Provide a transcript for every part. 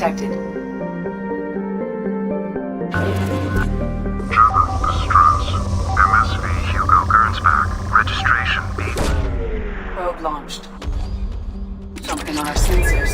detected. German, this is Strauss. MSV Hugo Gernsback. Registration B. Probe launched. Something on our sensors.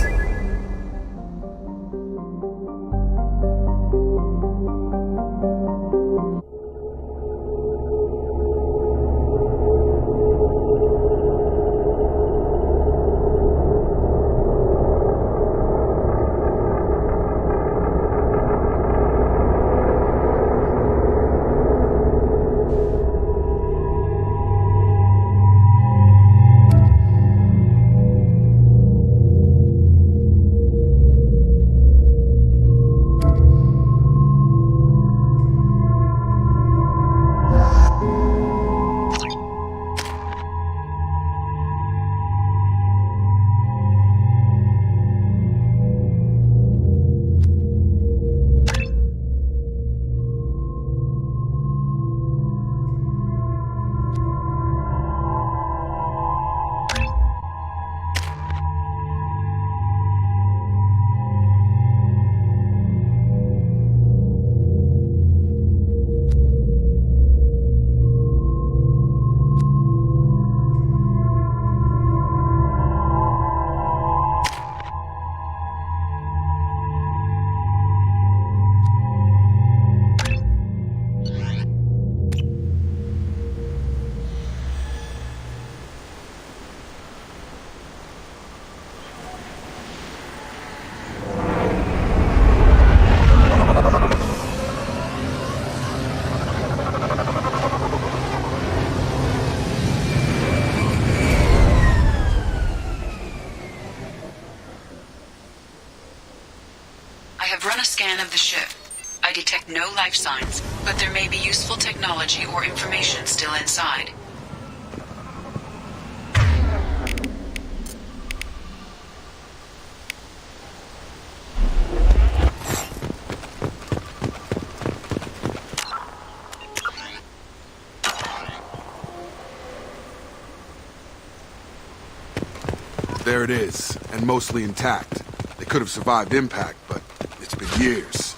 Run a scan of the ship. I detect no life signs, but there may be useful technology or information still inside. There it is, and mostly intact. They could have survived impact, but it's been years.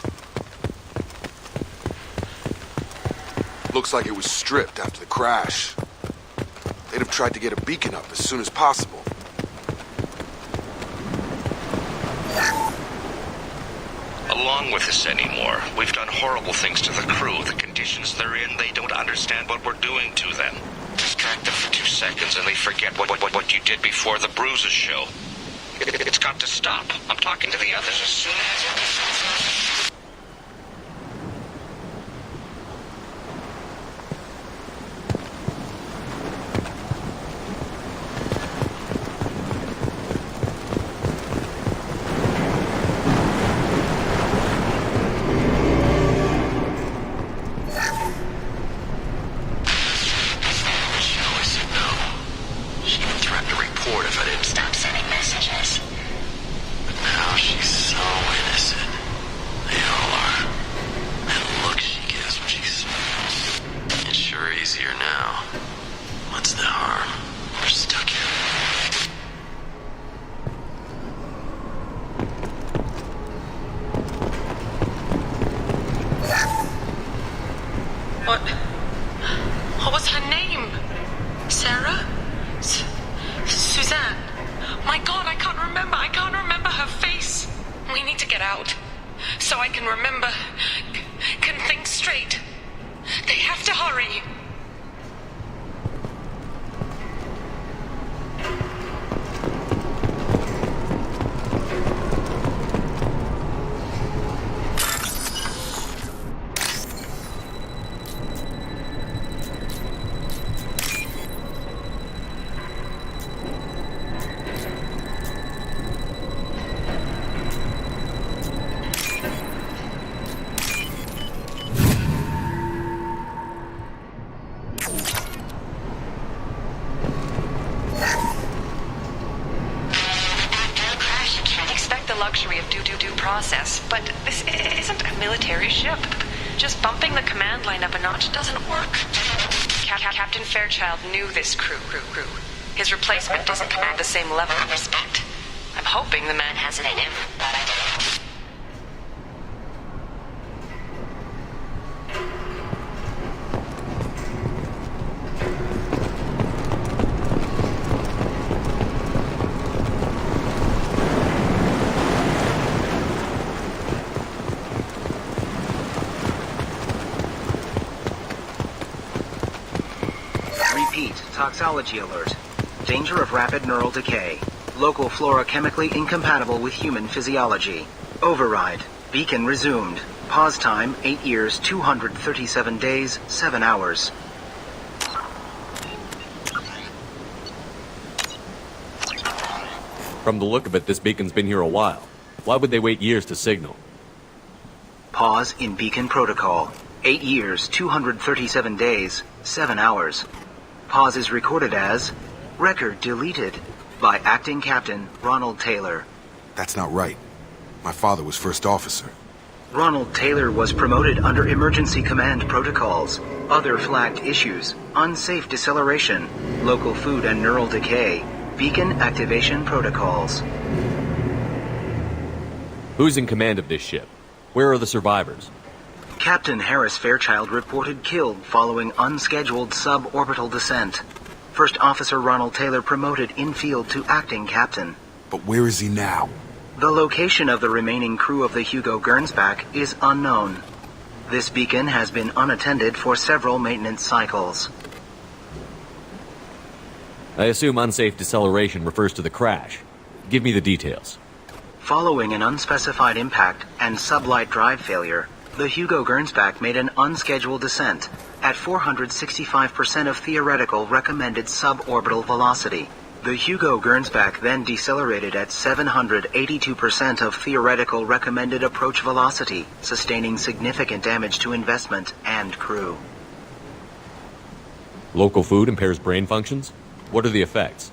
Looks like it was stripped after the crash. They'd have tried to get a beacon up as soon as possible. Along with this anymore. We've done horrible things to the crew. The conditions they're in, they don't understand what we're doing to them. Distract them for 2 seconds and they forget what you did before the bruises show. It's got to stop. I'm talking to the others as soon as... What was her name? Sarah? Suzanne? My God, I can't remember her face. We need to get out. So I can remember, can think straight. They have to hurry. Luxury of due process, but this isn't a military ship. Just bumping the command line up a notch doesn't work. Captain Fairchild knew this crew. His replacement doesn't command the same level of respect. I'm hoping the man has it in him. Repeat, toxology alert. Danger of rapid neural decay. Local flora chemically incompatible with human physiology. Override. Beacon resumed. Pause time 8 years, 237 days, 7 hours. From the look of it, this beacon's been here a while. Why would they wait years to signal? Pause in beacon protocol. 8 years, 237 days, 7 hours. Pause is recorded as record deleted by Acting Captain Ronald Taylor. That's not right. My father was first officer. Ronald Taylor was promoted under emergency command protocols. Other flagged issues: unsafe deceleration, local food and neural decay, beacon activation protocols. Who's in command of this ship? Where are the survivors? Captain Harris Fairchild reported killed following unscheduled suborbital descent. First Officer Ronald Taylor promoted in-field to acting captain. But where is he now? The location of the remaining crew of the Hugo Gernsback is unknown. This beacon has been unattended for several maintenance cycles. I assume unsafe deceleration refers to the crash. Give me the details. Following an unspecified impact and sublight drive failure, the Hugo Gernsback made an unscheduled descent at 465% of theoretical recommended suborbital velocity. The Hugo Gernsback then decelerated at 782% of theoretical recommended approach velocity, sustaining significant damage to investment and crew. Local food impairs brain functions? What are the effects?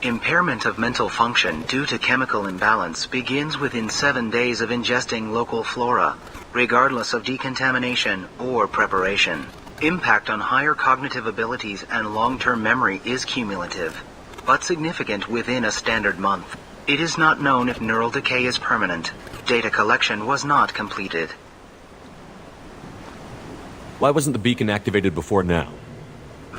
Impairment of mental function due to chemical imbalance begins within 7 days of ingesting local flora, regardless of decontamination or preparation. Impact on higher cognitive abilities and long-term memory is cumulative, but significant within a standard month. It is not known if neural decay is permanent. Data collection was not completed. Why wasn't the beacon activated before now?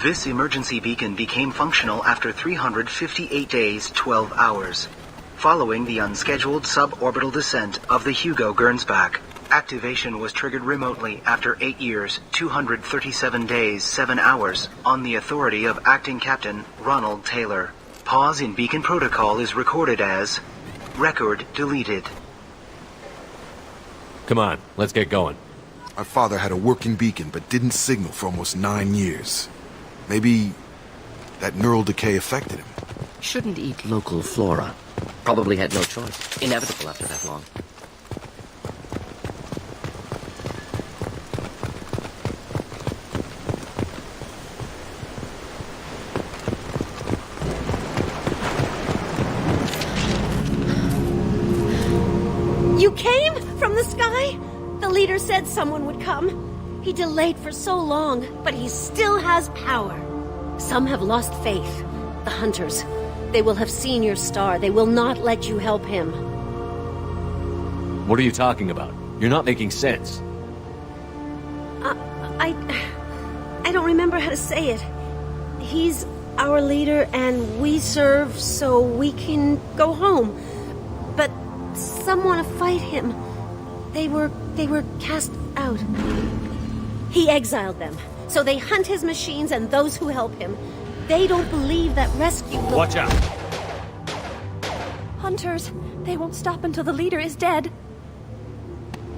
This emergency beacon became functional after 358 days, 12 hours, following the unscheduled suborbital descent of the Hugo Gernsback. Activation was triggered remotely after 8 years, 237 days, 7 hours, on the authority of Acting Captain Ronald Taylor. Pause in beacon protocol is recorded as record deleted. Come on, let's get going. My father had a working beacon but didn't signal for almost 9 years. Maybe that neural decay affected him. Shouldn't eat local flora. Probably had no choice. Inevitable after that long. You came from the sky? The leader said someone would come. He delayed for so long, but he still has power. Some have lost faith. The hunters. They will have seen your star. They will not let you help him. What are you talking about? You're not making sense. I don't remember how to say it. He's our leader and we serve so we can go home. But some want to fight him. They were cast out. He exiled them, so they hunt his machines and those who help him. They don't believe that rescue will... Watch out! Hunters, they won't stop until the leader is dead.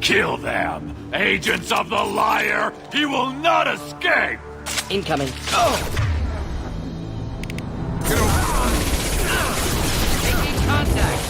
Kill them! Agents of the liar! He will not escape! Incoming. Making contact.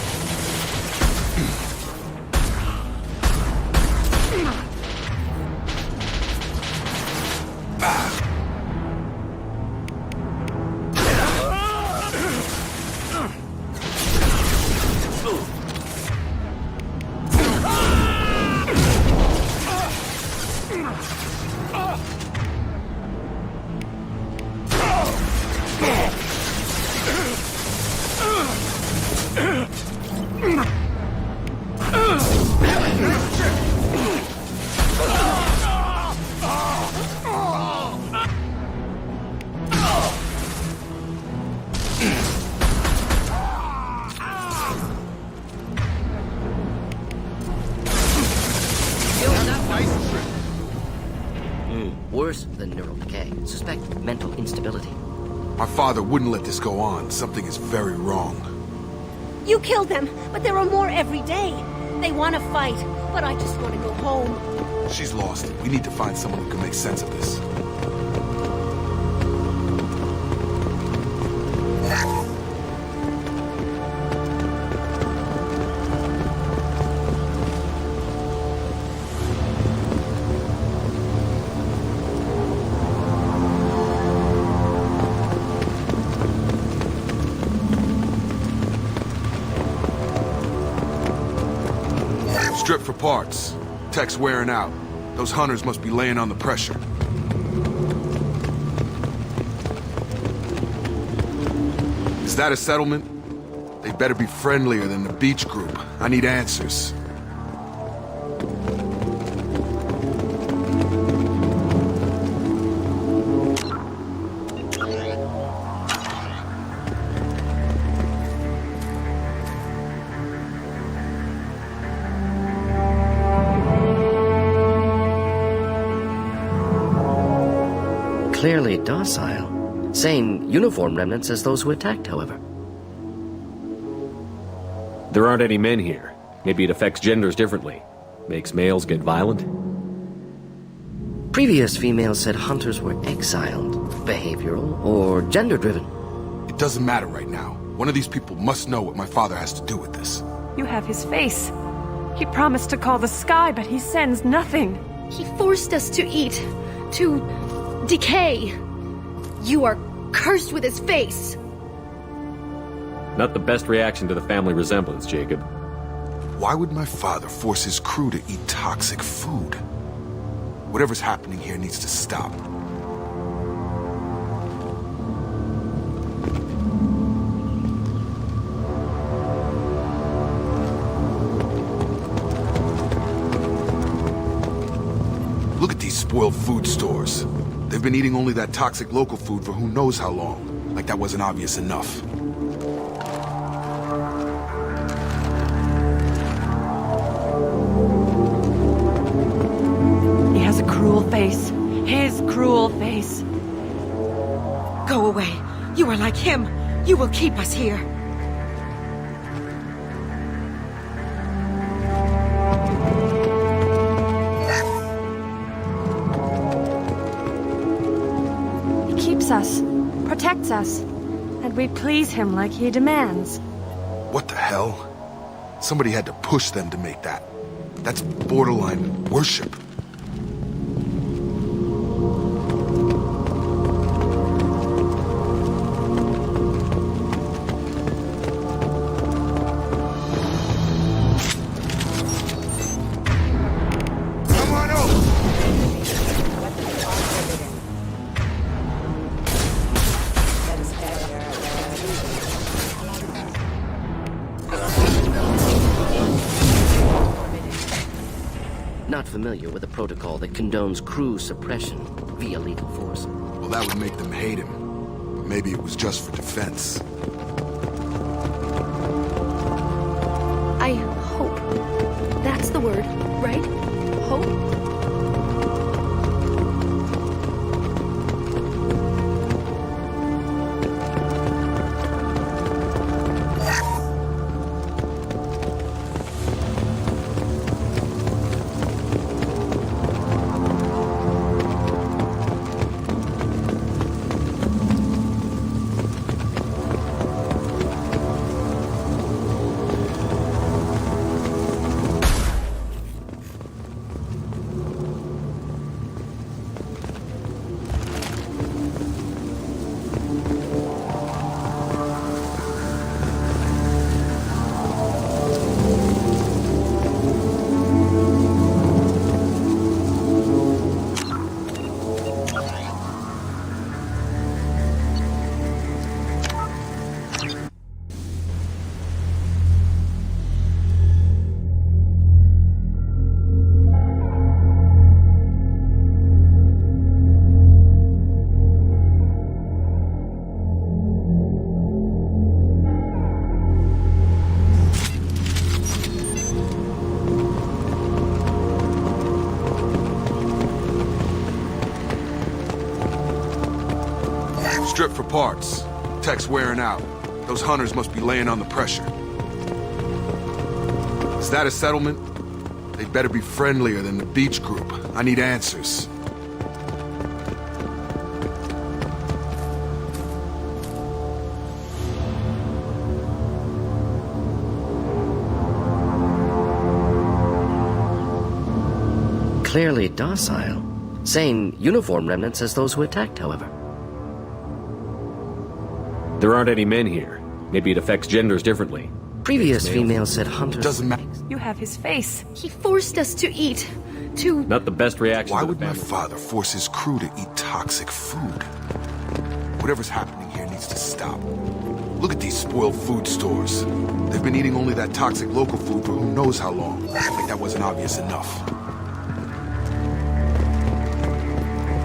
worse than neural decay. Suspect mental instability. My father wouldn't let this go on. Something is very wrong. You killed them, but there are more every day. They want to fight, but I just want to go home. She's lost it. We need to find someone who can make sense of this. Strip for parts. Tech's wearing out. Those hunters must be laying on the pressure. Is that a settlement? They better be friendlier than the beach group. I need answers. Clearly docile. Same uniform remnants as those who attacked, however. There aren't any men here. Maybe it affects genders differently. Makes males get violent? Previous females said hunters were exiled, behavioral, or gender-driven. It doesn't matter right now. One of these people must know what my father has to do with this. You have his face. He promised to call the sky, but he sends nothing. He forced us to eat, to decay. You are cursed with his face. Not the best reaction to the family resemblance, Jacob. Why would my father force his crew to eat toxic food? Whatever's happening here needs to stop. Look at these spoiled food stores. They've been eating only that toxic local food for who knows how long. Like that wasn't obvious enough. He has a cruel face. His cruel face. Go away. You are like him. You will keep us here. Us, protects us, and we please him like he demands. What the hell? Somebody had to push them to make that. That's borderline worship. Not familiar with a protocol that condones crew suppression via lethal force. Well, that would make them hate him. But maybe it was just for defense. I hope. That's the word, right? Hope? Strip for parts. Tech's wearing out. Those hunters must be laying on the pressure. Is that a settlement? They'd better be friendlier than the beach group. I need answers. Clearly docile. Same uniform remnants as those who attacked, however. There aren't any men here. Maybe it affects genders differently. Previous females said hunters... Doesn't matter. You have his face. He forced us to eat. Not the best reaction. Why to the would my family. father force his crew to eat toxic food? Whatever's happening here needs to stop. Look at these spoiled food stores. They've been eating only that toxic local food for who knows how long. Like that wasn't obvious enough.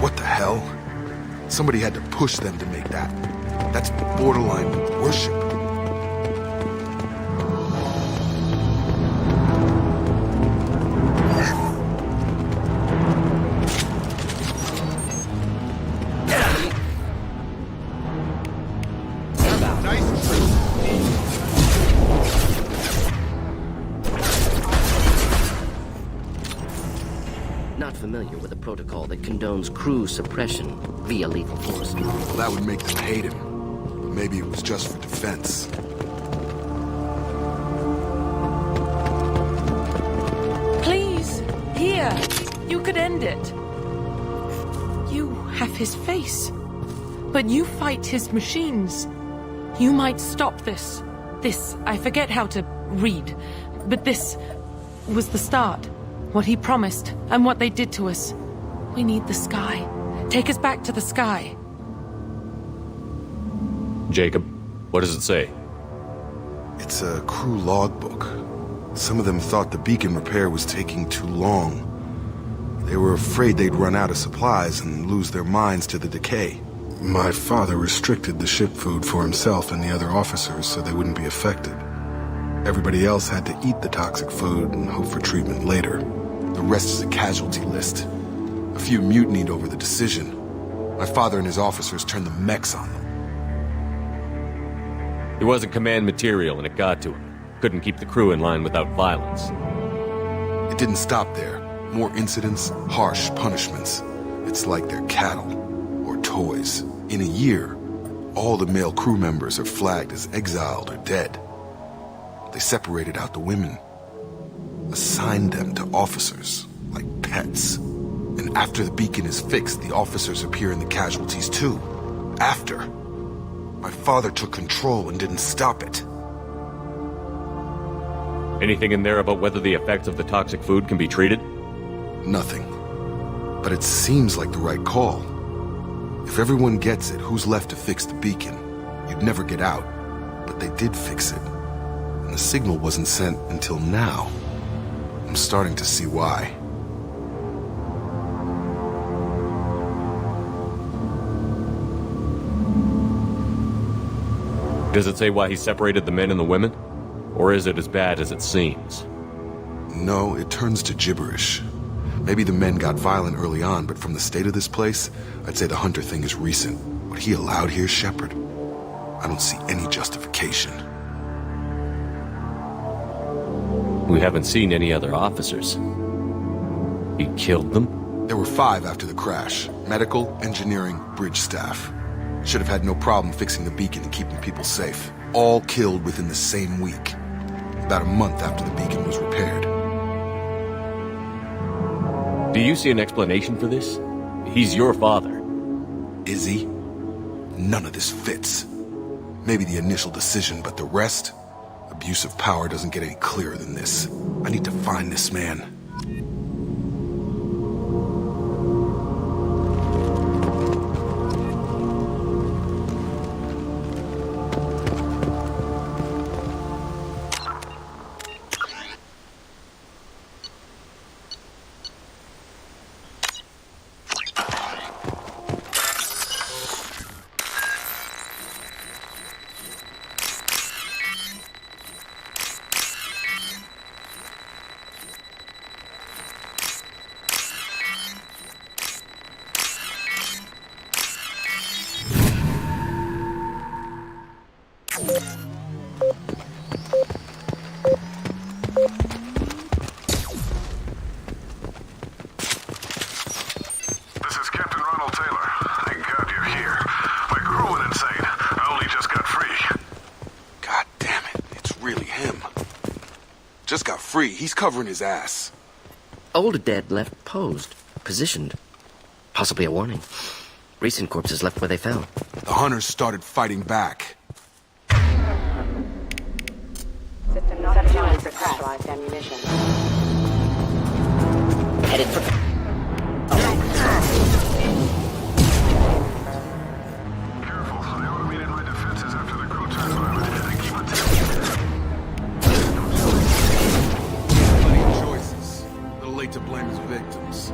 What the hell? Somebody had to push them to make that. That's borderline worship. Not familiar with a protocol that condones crew suppression via lethal force. Well, that would make them hate him. But maybe it was just for defense. Please, here. You could end it. You have his face. But you fight his machines. You might stop this. This, I forget how to read. But this was the start. What he promised, and what they did to us. We need the sky. Take us back to the sky. Jacob, what does it say? It's a crew logbook. Some of them thought the beacon repair was taking too long. They were afraid they'd run out of supplies and lose their minds to the decay. My father restricted the ship food for himself and the other officers so they wouldn't be affected. Everybody else had to eat the toxic food and hope for treatment later. The rest is a casualty list. A few mutinied over the decision. My father and his officers turned the mechs on them. He wasn't command material and it got to him. Couldn't keep the crew in line without violence. It didn't stop there. More incidents, harsh punishments. It's like they're cattle or toys. In a year, all the male crew members are flagged as exiled or dead. They separated out the women, assigned them to officers, like pets. And after the beacon is fixed, the officers appear in the casualties too. After. My father took control and didn't stop it. Anything in there about whether the effects of the toxic food can be treated? Nothing. But it seems like the right call. If everyone gets it, who's left to fix the beacon? You'd never get out. But they did fix it. And the signal wasn't sent until now. I'm starting to see why. Does it say why he separated the men and the women? Or is it as bad as it seems? No, it turns to gibberish. Maybe the men got violent early on, but from the state of this place, I'd say the Hunter thing is recent. What he allowed here, Shepard, I don't see any justification. We haven't seen any other officers. He killed them? There were 5 after the crash. Medical, engineering, bridge staff. Should have had no problem fixing the beacon and keeping people safe. All killed within the same week. About a month after the beacon was repaired. Do you see an explanation for this? He's your father. Is he? None of this fits. Maybe the initial decision, but the rest? Abuse of power doesn't get any clearer than this. I need to find this man. free. He's covering his ass. Old dead left posed, positioned. Possibly a warning. Recent corpses left where they fell. The hunters started fighting back. System not designed for pressurized ammunition. Headed for... Careful, I automated my defenses after the crew turned violent. I keep attacking. Plenty of choices. A little late to blame his victims.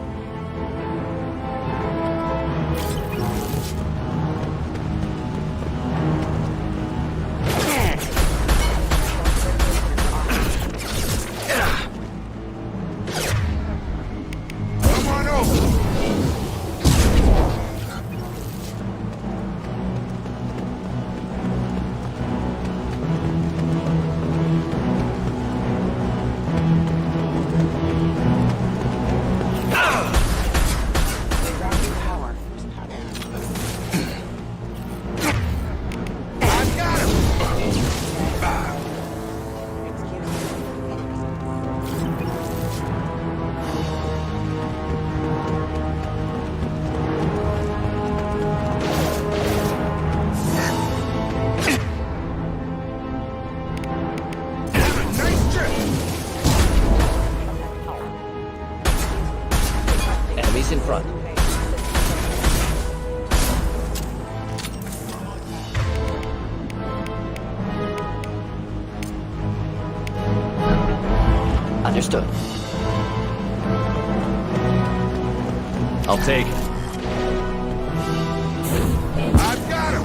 Come on over! Enemies in front. Understood. I'll take. I've got him!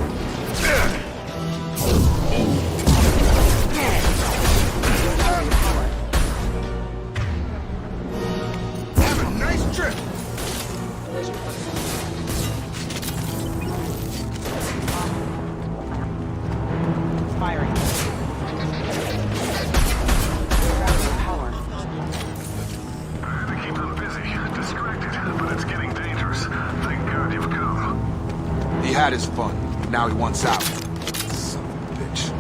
Have a nice trip! Firing. Power. I had to keep them busy, distracted, but it's getting dangerous. Thank God you've come. He had his fun. Now he wants out. Son of a bitch.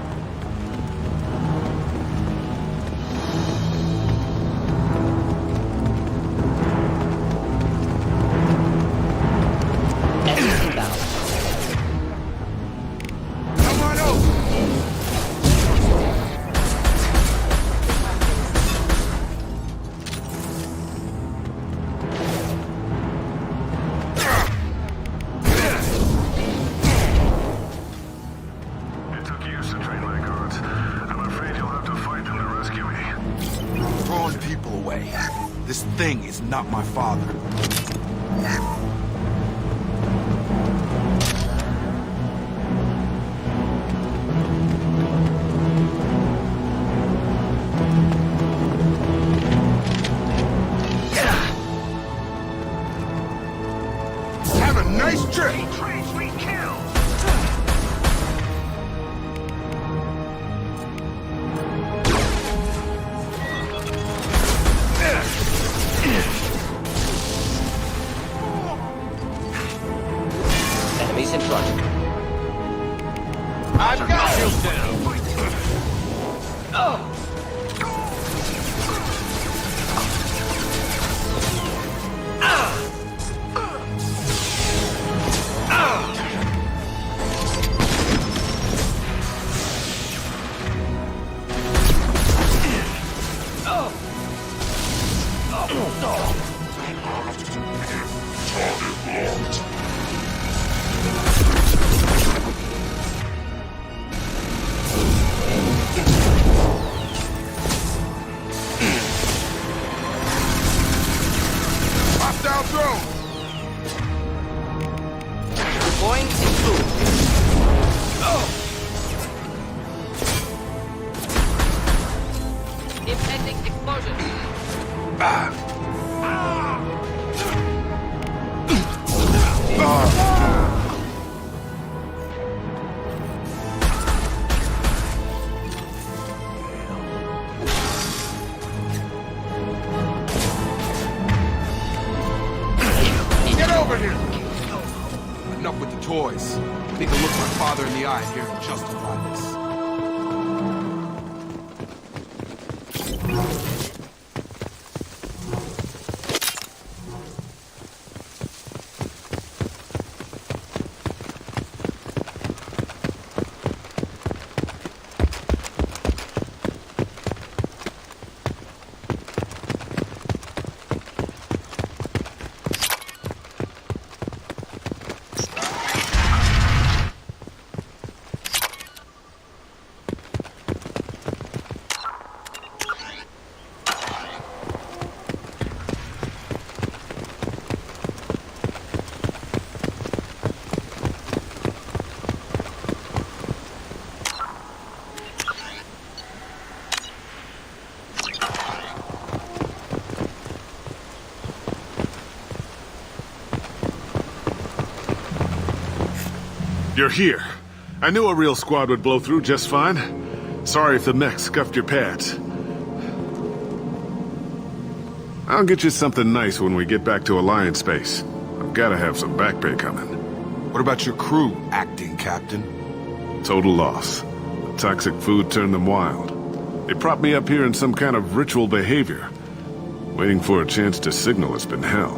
Enemies inbound. Come on over! It took years to train my guards. I'm afraid you'll have to fight them to rescue me. Throwing people away. This thing is not my father. Have a nice trip! Trains we kill! Enemies in front. I've got him! Hostile drone! Going through. Impending explosion. Get over here! Enough with the toys. I need to look my father in the eye and hear him justify this. You're here. I knew a real squad would blow through just fine. Sorry if the mech scuffed your pads. I'll get you something nice when we get back to Alliance space. I've gotta have some back pay coming. What about your crew, acting captain? Total loss. The toxic food turned them wild. They propped me up here in some kind of ritual behavior. Waiting for a chance to signal has been hell.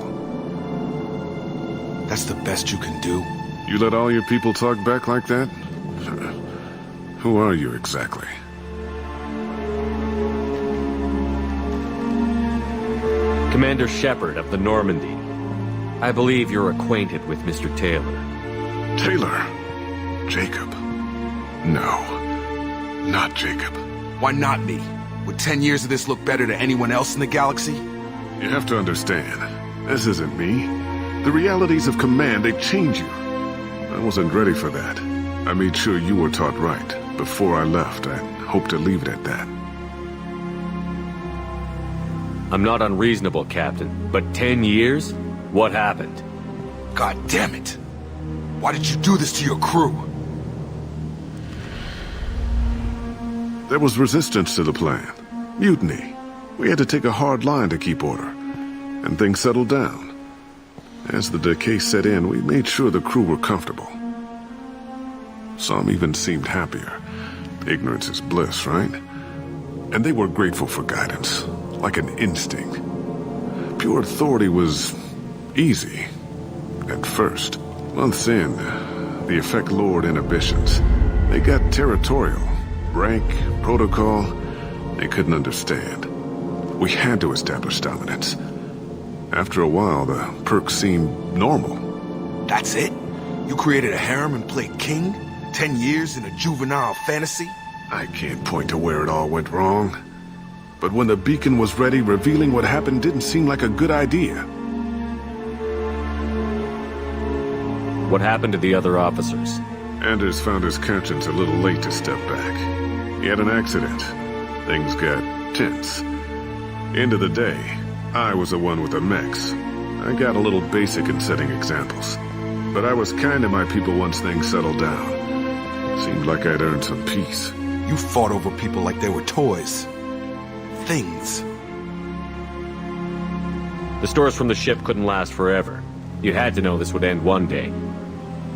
That's the best you can do? You let all your people talk back like that? Who are you exactly? Commander Shepard of the Normandy. I believe you're acquainted with Mr. Taylor. Taylor? Jacob? No. Not Jacob. Why not me? Would 10 years of this look better to anyone else in the galaxy? You have to understand, this isn't me. The realities of command, they change you. I wasn't ready for that. I made sure you were taught right. Before I left, I hoped to leave it at that. I'm not unreasonable, Captain, but 10 years? What happened? God damn it! Why did you do this to your crew? There was resistance to the plan. Mutiny. We had to take a hard line to keep order. And things settled down. As the decay set in, we made sure the crew were comfortable. Some even seemed happier. Ignorance is bliss, right? And they were grateful for guidance, like an instinct. Pure authority was easy, at first. Months in, the effect lowered inhibitions. They got territorial. Rank, protocol, they couldn't understand. We had to establish dominance. After a while, the perks seemed normal. That's it? You created a harem and played king? 10 years in a juvenile fantasy? I can't point to where it all went wrong. But when the beacon was ready, revealing what happened didn't seem like a good idea. What happened to the other officers? Anders found his conscience a little late to step back. He had an accident. Things got tense. End of the day, I was the one with the mechs. I got a little basic in setting examples. But I was kind to my people once things settled down. Seemed like I'd earned some peace. You fought over people like they were toys. Things. The stores from the ship couldn't last forever. You had to know this would end one day.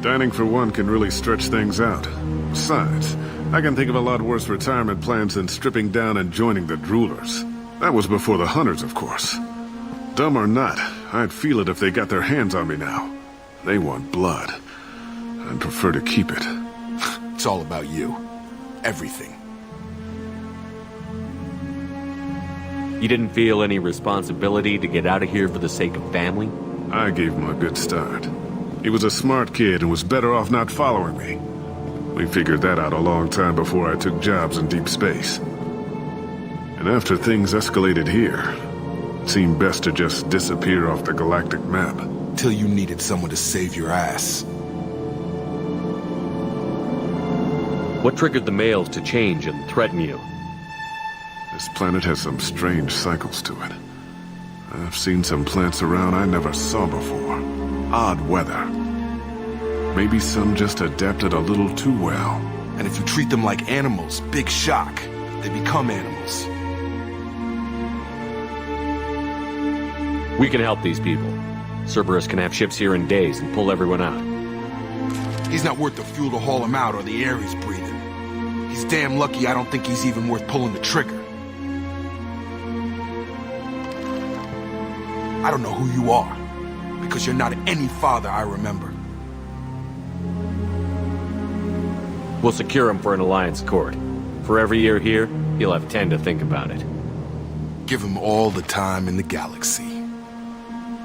Dining for one can really stretch things out. Besides, I can think of a lot worse retirement plans than stripping down and joining the droolers. That was before the hunters, of course. Dumb or not, I'd feel it if they got their hands on me now. They want blood. I'd prefer to keep it. It's all about you. Everything. You didn't feel any responsibility to get out of here for the sake of family? I gave him a good start. He was a smart kid and was better off not following me. We figured that out a long time before I took jobs in deep space. And after things escalated here, it seemed best to just disappear off the galactic map. Till you needed someone to save your ass. What triggered the males to change and threaten you? This planet has some strange cycles to it. I've seen some plants around I never saw before. Odd weather. Maybe some just adapted a little too well. And if you treat them like animals, big shock. They become animals. We can help these people. Cerberus can have ships here in days and pull everyone out. He's not worth the fuel to haul him out or the air he's breathing. He's damn lucky I don't think he's even worth pulling the trigger. I don't know who you are, because you're not any father I remember. We'll secure him for an Alliance court. For every year here, he'll have 10 to think about it. Give him all the time in the galaxy.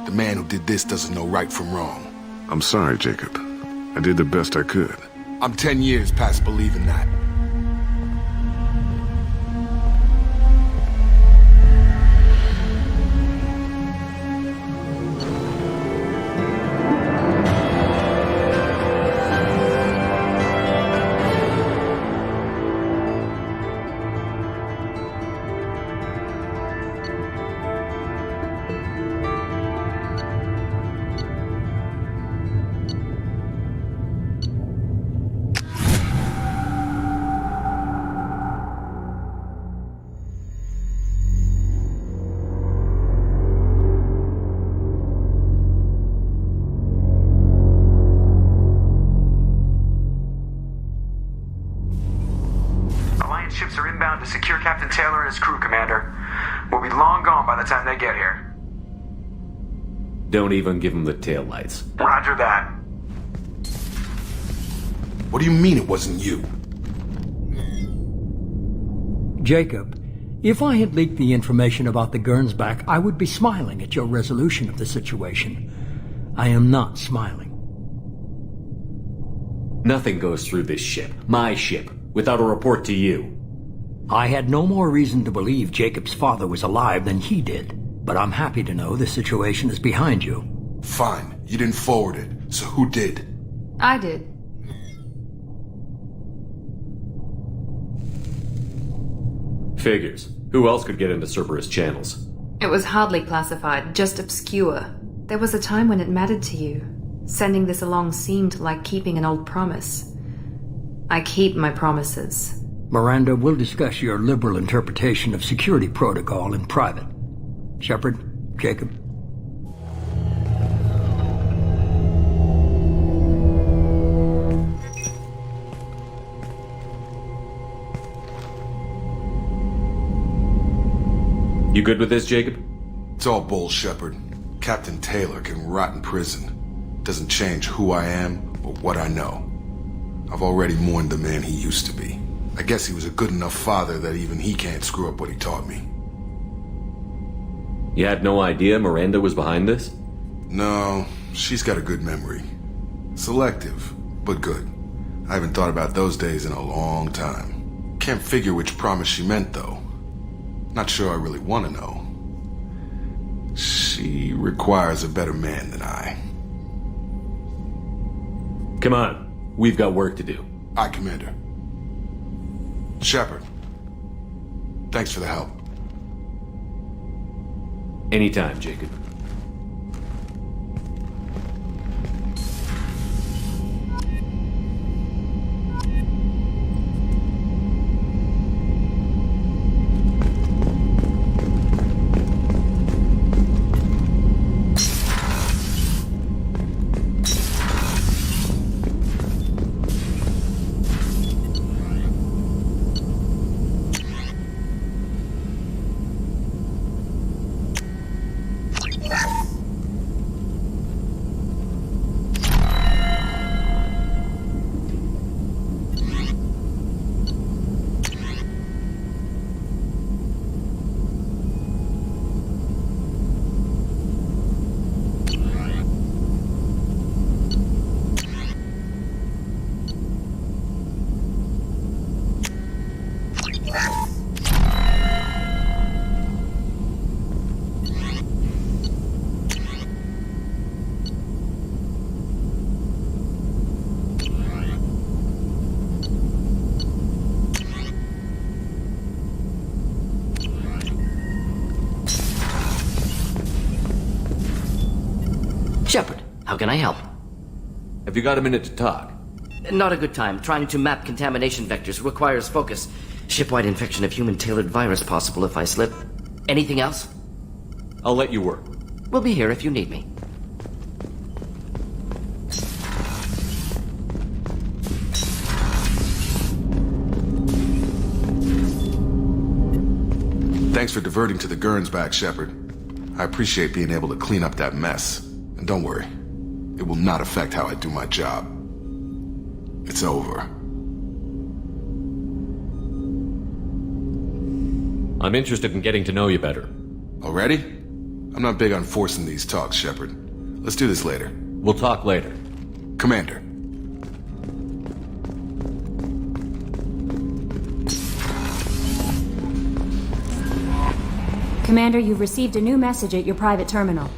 The man who did this doesn't know right from wrong. I'm sorry, Jacob. I did the best I could. I'm 10 years past believing that. Taylor and his crew, Commander. We'll be long gone by the time they get here. Don't even give him the taillights. Roger that. What do you mean it wasn't you? Jacob, if I had leaked the information about the Gernsback, I would be smiling at your resolution of the situation. I am not smiling. Nothing goes through this ship, my ship, without a report to you. I had no more reason to believe Jacob's father was alive than he did, but I'm happy to know the situation is behind you. Fine. You didn't forward it, so who did? I did. Figures. Who else could get into Cerberus channels? It was hardly classified, just obscure. There was a time when it mattered to you. Sending this along seemed like keeping an old promise. I keep my promises. Miranda, we'll discuss your liberal interpretation of security protocol in private. Shepard, Jacob. You good with this, Jacob? It's all bull, Shepard. Captain Taylor can rot in prison. Doesn't change who I am or what I know. I've already mourned the man he used to be. I guess he was a good enough father that even he can't screw up what he taught me. You had no idea Miranda was behind this? No, she's got a good memory. Selective, but good. I haven't thought about those days in a long time. Can't figure which promise she meant, though. Not sure I really want to know. She requires a better man than I. Come on, we've got work to do. Aye, Commander. Shepard, thanks for the help. Anytime, Jacob. Shepard, how can I help? Have you got a minute to talk? Not a good time. Trying to map contamination vectors requires focus. Shipwide infection of human-tailored virus possible if I slip. Anything else? I'll let you work. We'll be here if you need me. Thanks for diverting to the Gernsback, Shepard. I appreciate being able to clean up that mess. And don't worry, it will not affect how I do my job. It's over. I'm interested in getting to know you better. Already? I'm not big on forcing these talks, Shepard. Let's do this later. We'll talk later. Commander. Commander, you've received a new message at your private terminal.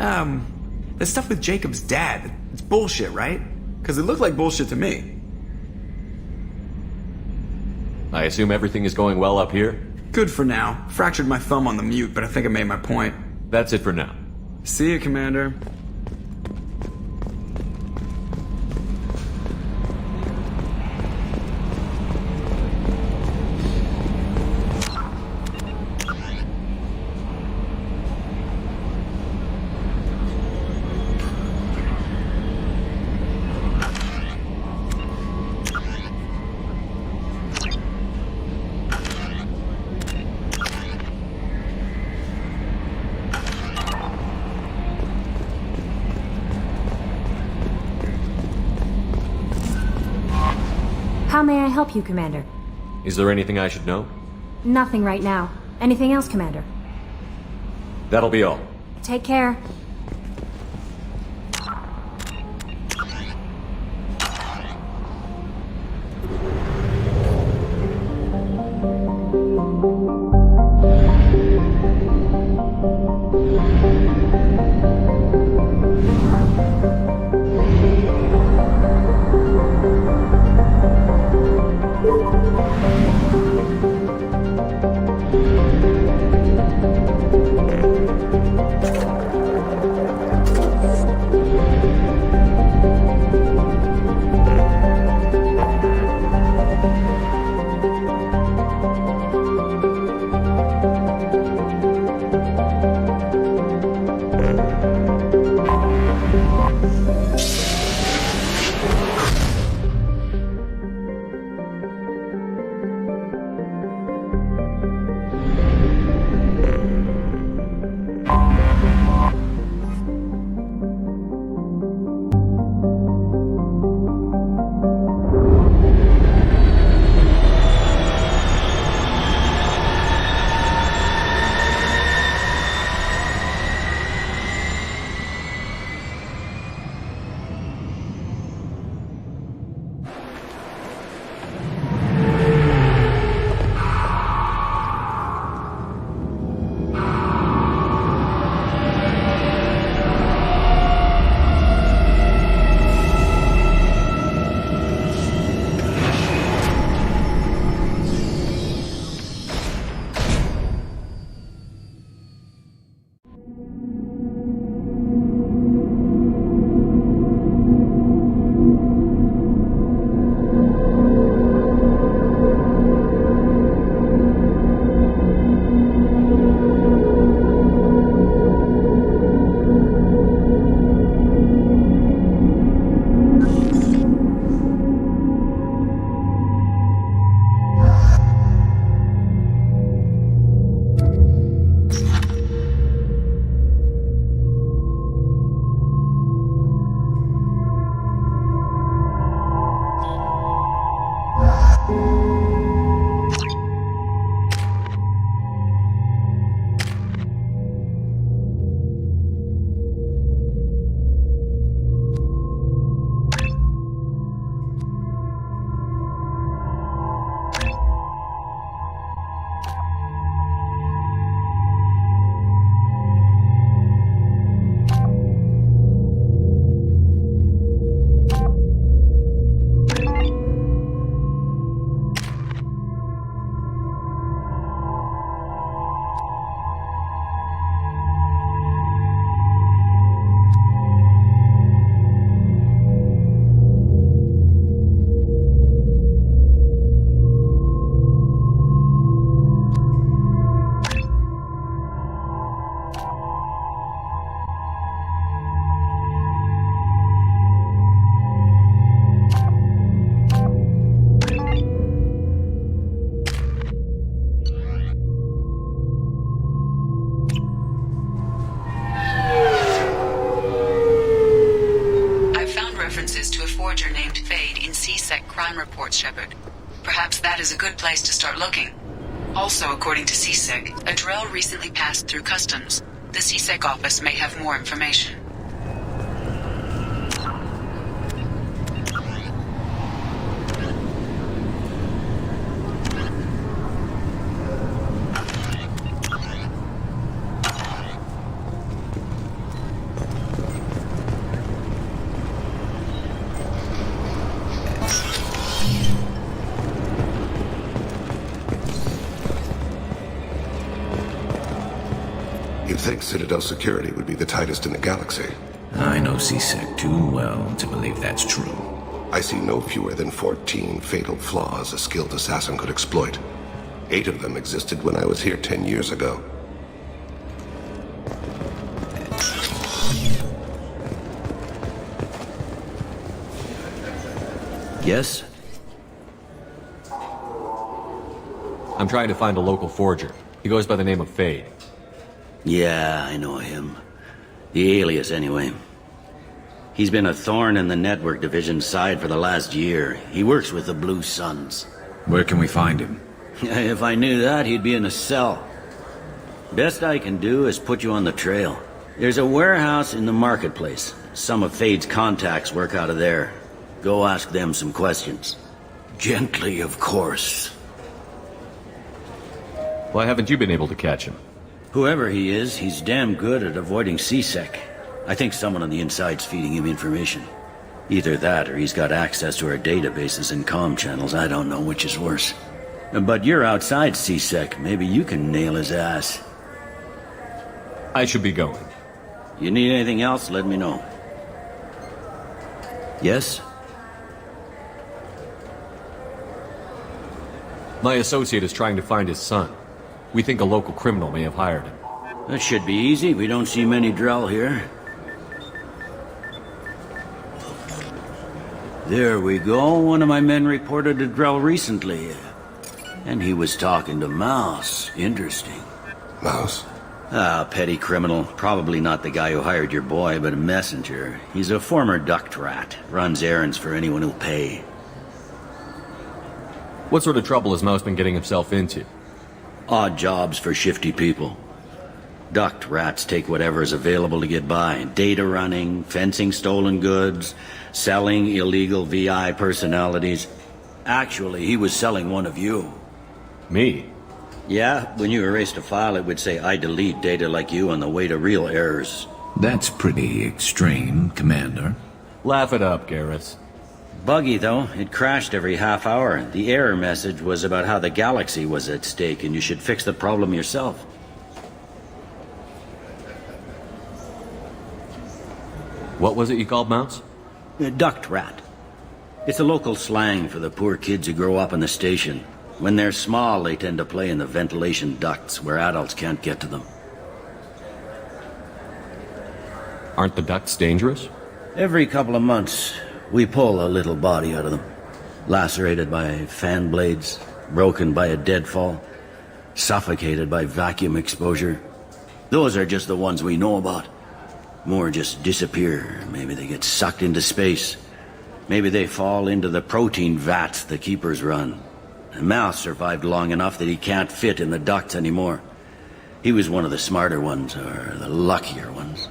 The stuff with Jacob's dad, it's bullshit, right? Because it looked like bullshit to me. I assume everything is going well up here? Good for now. Fractured my thumb on the mute, but I think I made my point. That's it for now. See you, Commander. How may I help you, Commander? Is there anything I should know? Nothing right now. Anything else, Commander? That'll be all. Take care. Shepard. Perhaps that is a good place to start looking. Also, according to CSEC, a Drell recently passed through customs. The CSEC office may have more information. You'd think Citadel security would be the tightest in the galaxy. I know C-Sec too well to believe that's true. I see no fewer than 14 fatal flaws a skilled assassin could exploit. 8 of them existed when I was here 10 years ago. Yes? I'm trying to find a local forger. He goes by the name of Fade. Yeah, I know him. The alias, anyway. He's been a thorn in the network division's side for the last year. He works with the Blue Suns. Where can we find him? If I knew that, he'd be in a cell. Best I can do is put you on the trail. There's a warehouse in the marketplace. Some of Fade's contacts work out of there. Go ask them some questions. Gently, of course. Why haven't you been able to catch him? Whoever he is, he's damn good at avoiding C-Sec. I think someone on the inside's feeding him information. Either that, or he's got access to our databases and comm channels. I don't know which is worse. But you're outside C-Sec. Maybe you can nail his ass. I should be going. You need anything else, let me know. Yes? My associate is trying to find his son. We think a local criminal may have hired him. That should be easy. We don't see many Drell here. There we go. One of my men reported a Drell recently. And he was talking to Mouse. Interesting. Mouse? Ah, petty criminal. Probably not the guy who hired your boy, but a messenger. He's a former duct rat. Runs errands for anyone who'll pay. What sort of trouble has Mouse been getting himself into? Odd jobs for shifty people. Duct rats take whatever is available to get by. Data running, fencing stolen goods, selling illegal VI personalities. Actually, he was selling one of you. Me? Yeah, when you erased a file, it would say, I delete data like you on the way to real errors. That's pretty extreme, Commander. Laugh it up, Garrus. Buggy, though. It crashed every half hour. The error message was about how the galaxy was at stake, and you should fix the problem yourself. What was it you called Mouse? A duct rat. It's a local slang for the poor kids who grow up in the station. When they're small, they tend to play in the ventilation ducts where adults can't get to them. Aren't the ducts dangerous? Every couple of months, we pull a little body out of them. Lacerated by fan blades, broken by a deadfall, suffocated by vacuum exposure. Those are just the ones we know about. More just disappear. Maybe they get sucked into space. Maybe they fall into the protein vats the keepers run. And Mouse survived long enough that he can't fit in the ducts anymore. He was one of the smarter ones, or the luckier ones.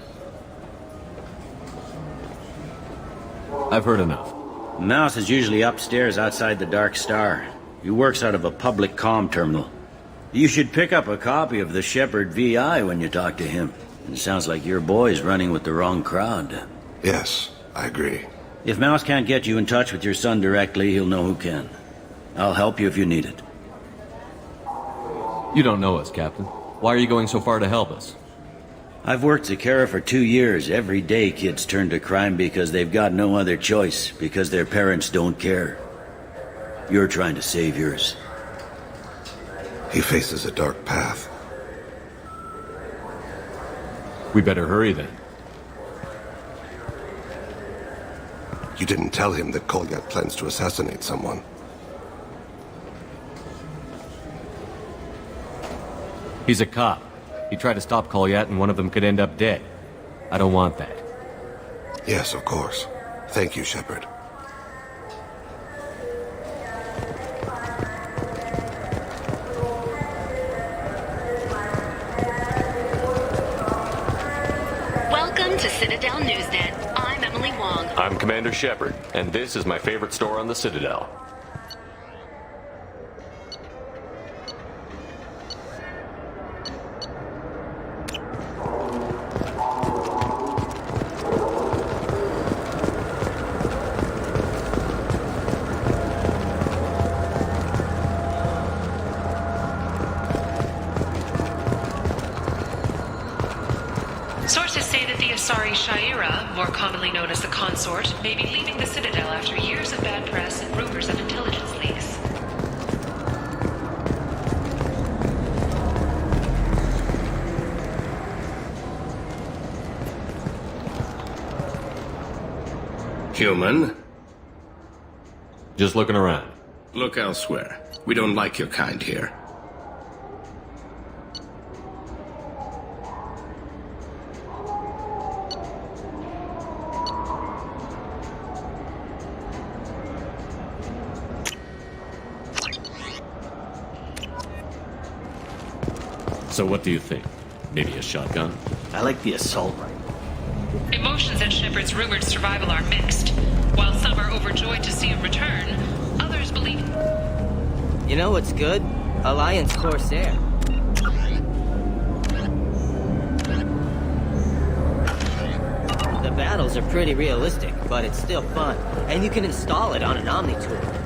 I've heard enough. Mouse is usually upstairs outside the Dark Star. He works out of a public comm terminal. You should pick up a copy of the Shepherd VI when you talk to him. It sounds like your boy's running with the wrong crowd. Yes, I agree. If Mouse can't get you in touch with your son directly, he'll know who can. I'll help you if you need it. You don't know us, Captain. Why are you going so far to help us? I've worked Zakera for 2 years. Every day kids turn to crime because they've got no other choice, because their parents don't care. You're trying to save yours. He faces a dark path. We better hurry then. You didn't tell him that Kolyat plans to assassinate someone. He's a cop. He tried to stop Kolyat and one of them could end up dead. I don't want that. Yes, of course. Thank you, Shepard. Welcome to Citadel Newsnet. I'm Emily Wong. I'm Commander Shepard, and this is my favorite store on the Citadel. consort may be leaving the Citadel after years of bad press and rumors of intelligence leaks. Human? Just looking around. Look elsewhere. We don't like your kind here. So what do you think? Maybe a shotgun? I like the assault rifle. Emotions at Shepard's rumored survival are mixed. While some are overjoyed to see him return, others believe... You know what's good? Alliance Corsair. The battles are pretty realistic, but it's still fun. And you can install it on an Omni-tool.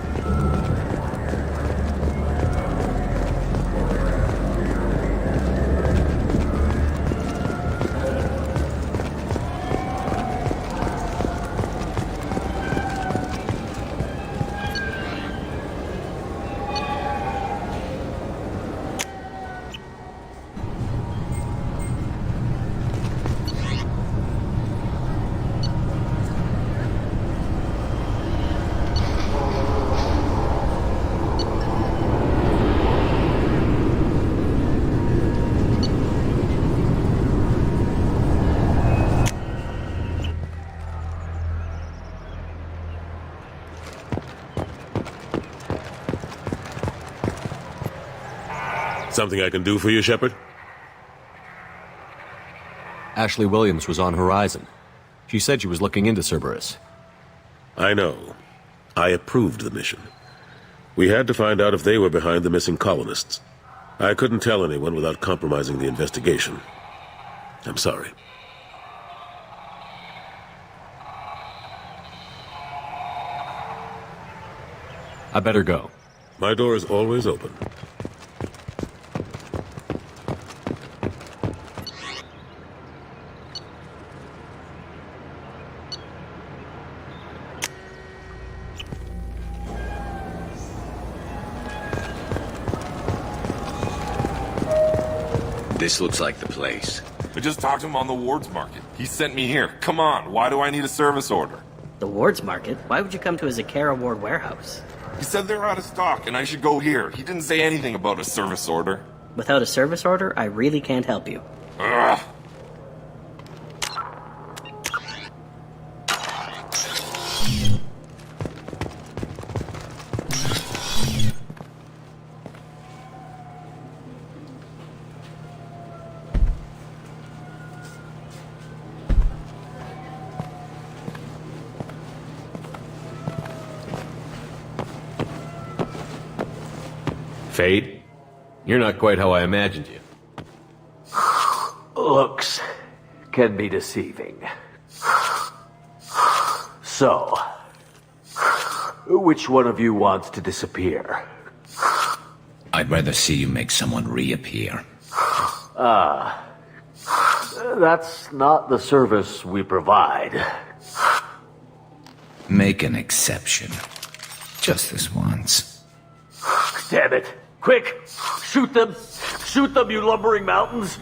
Something I can do for you, Shepard? Ashley Williams was on Horizon. She said she was looking into Cerberus. I know. I approved the mission. We had to find out if they were behind the missing colonists. I couldn't tell anyone without compromising the investigation. I'm sorry. I better go. My door is always open. This looks like the place. I just talked to him on the Wards Market. He sent me here. Come on, why do I need a service order? The Wards Market? Why would you come to a Zakara Ward warehouse? He said they're out of stock and I should go here. He didn't say anything about a service order. Without a service order, I really can't help you. Ugh. Fate? You're not quite how I imagined you. Looks can be deceiving. So, which one of you wants to disappear? I'd rather see you make someone reappear. That's not the service we provide. Make an exception. Just this once. Damn it. Quick! Shoot them! Shoot them, you lumbering mountains!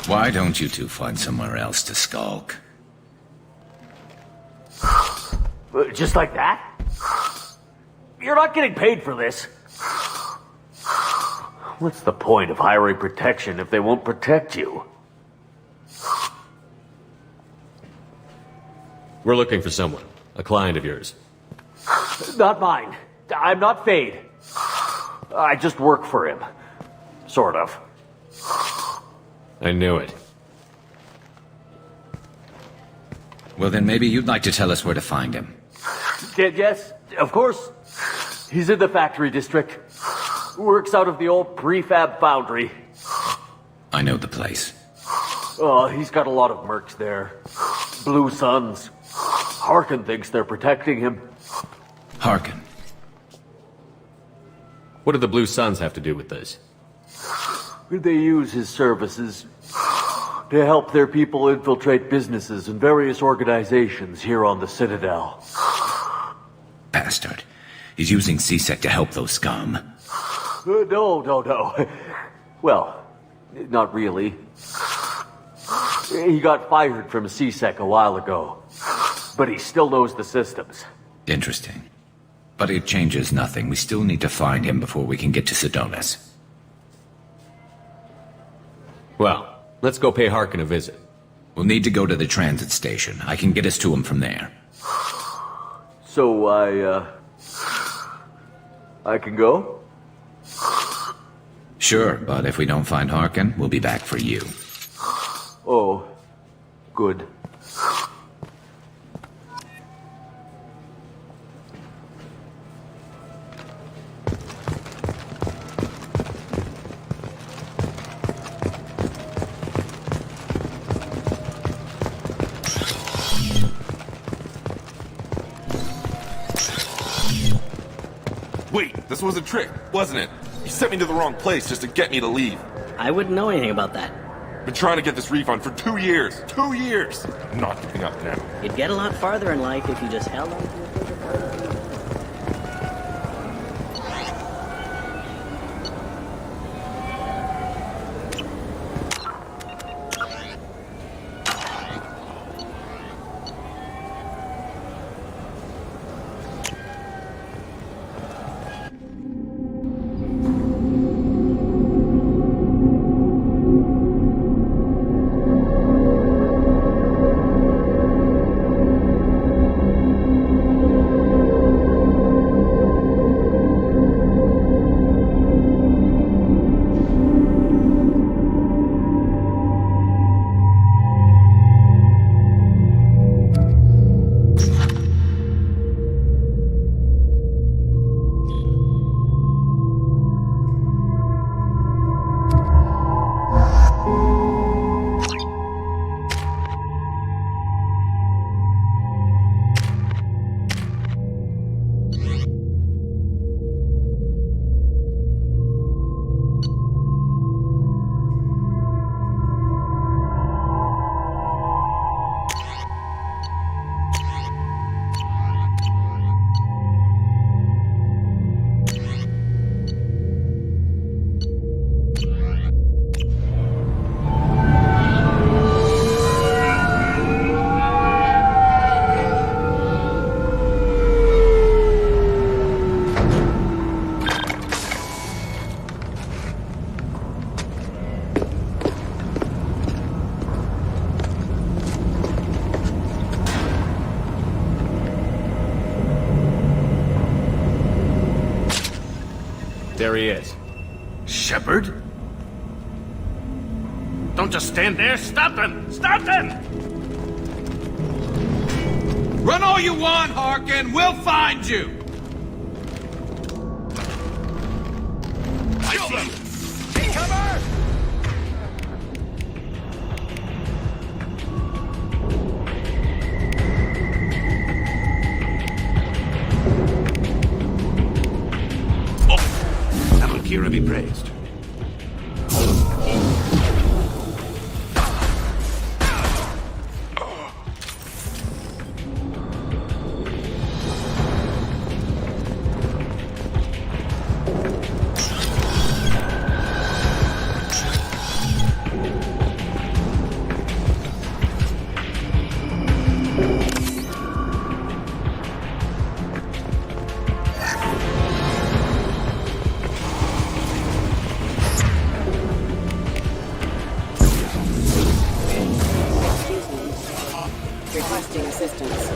Why don't you two find somewhere else to skulk? Just like that? You're not getting paid for this. What's the point of hiring protection if they won't protect you? We're looking for someone. A client of yours. Not mine. I'm not Fade. I just work for him. Sort of. I knew it. Well, then maybe you'd like to tell us where to find him. Yes, of course. He's in the factory district. Works out of the old prefab foundry. I know the place. Oh, he's got a lot of mercs there. Blue Suns. Harkin thinks they're protecting him. Harkin. What do the Blue Suns have to do with this? They use his services. to help their people infiltrate businesses and various organizations here on the Citadel. Bastard. He's using CSEC to help those scum. No. Well, not really. He got fired from CSEC a while ago, but he still knows the systems. Interesting. But it changes nothing. We still need to find him before we can get to Sedonis. Well, let's go pay Harkin a visit. We'll need to go to the transit station. I can get us to him from there. So I can go? Sure, but if we don't find Harkin, we'll be back for you. Oh, good. Wait, this was a trick, wasn't it? You sent me to the wrong place just to get me to leave. I wouldn't know anything about that. Been trying to get this refund for 2 years. 2 years! I'm not giving up now. You'd get a lot farther in life if you just held on to your favorite part of the There he is. Shepard? Don't just stand there. Stop them! Stop them! Run all you want, Harkin. We'll find you. Kill them! Take cover! Kira be praised. Requesting assistance.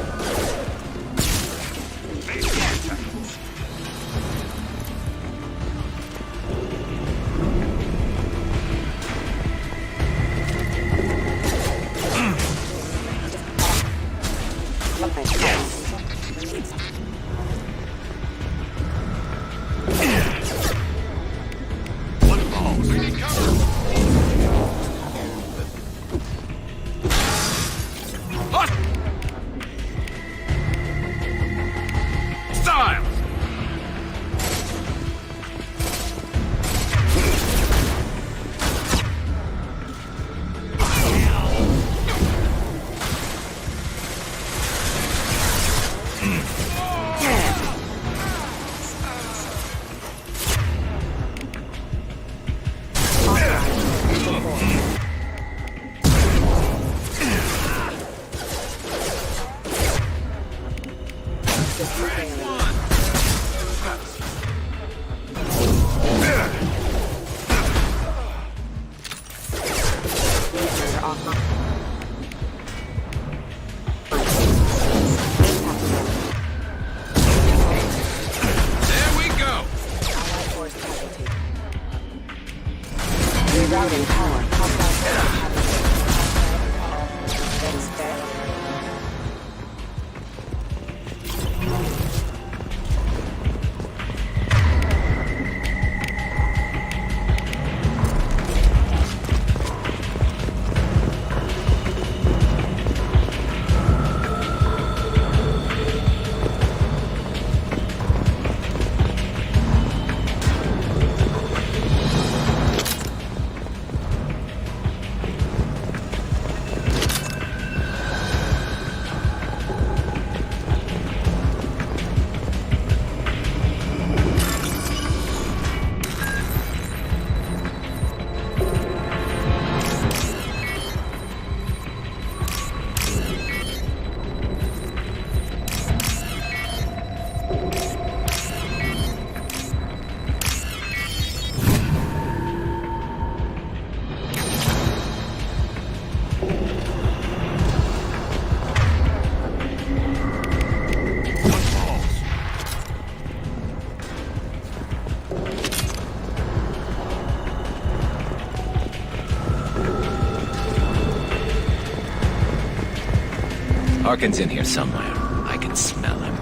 Rerouting power. That is fair. Harkin's in here somewhere. I can smell him.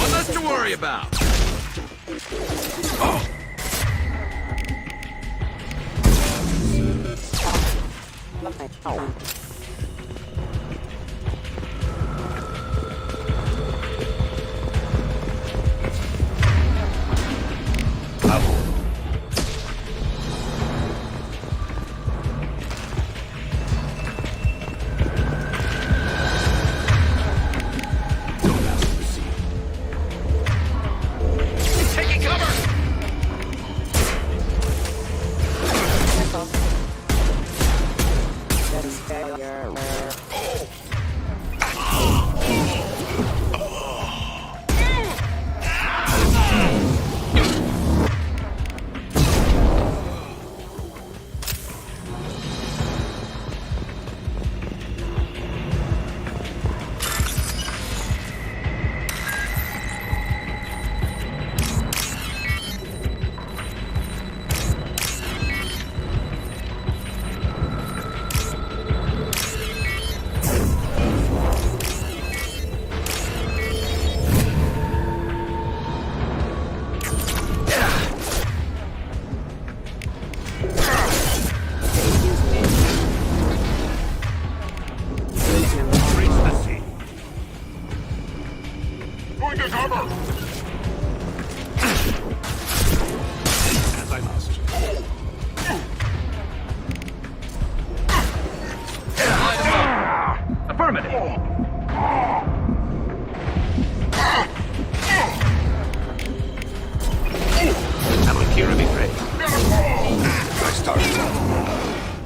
One less to worry about.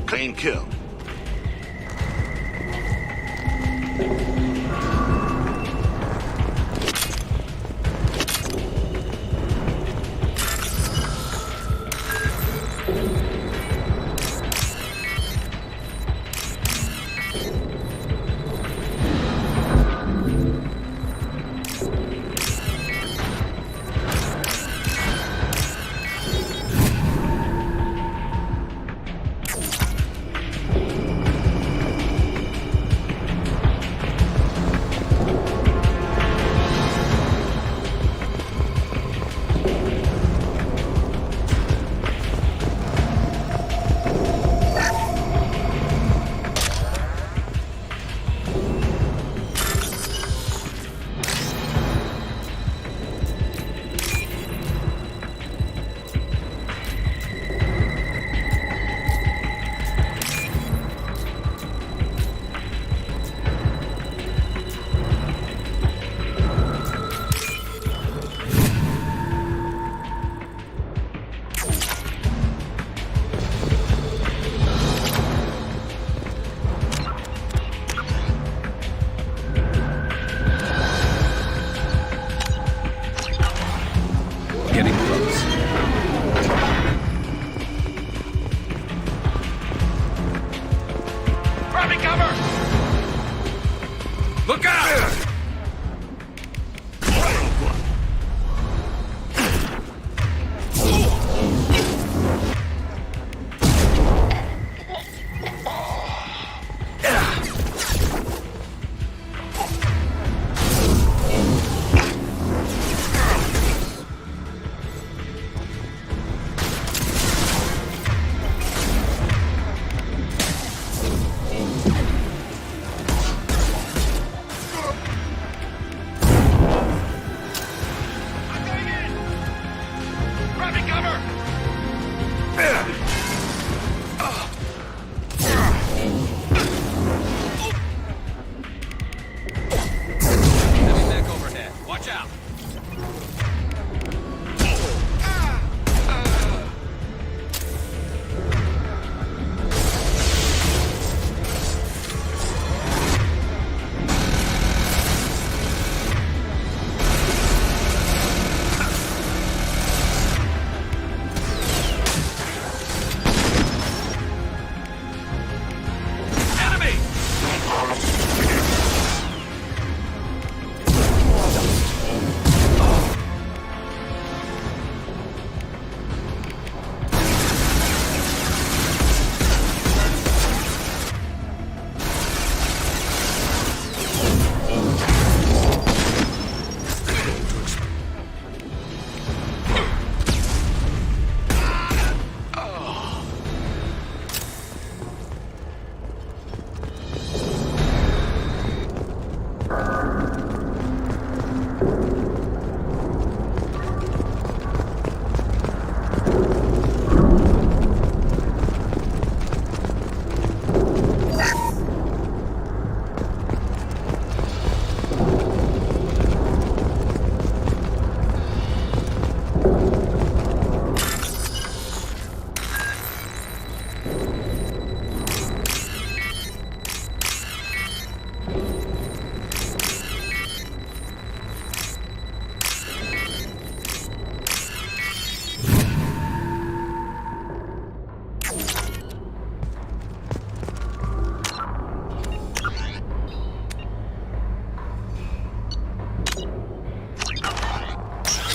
Clean kill.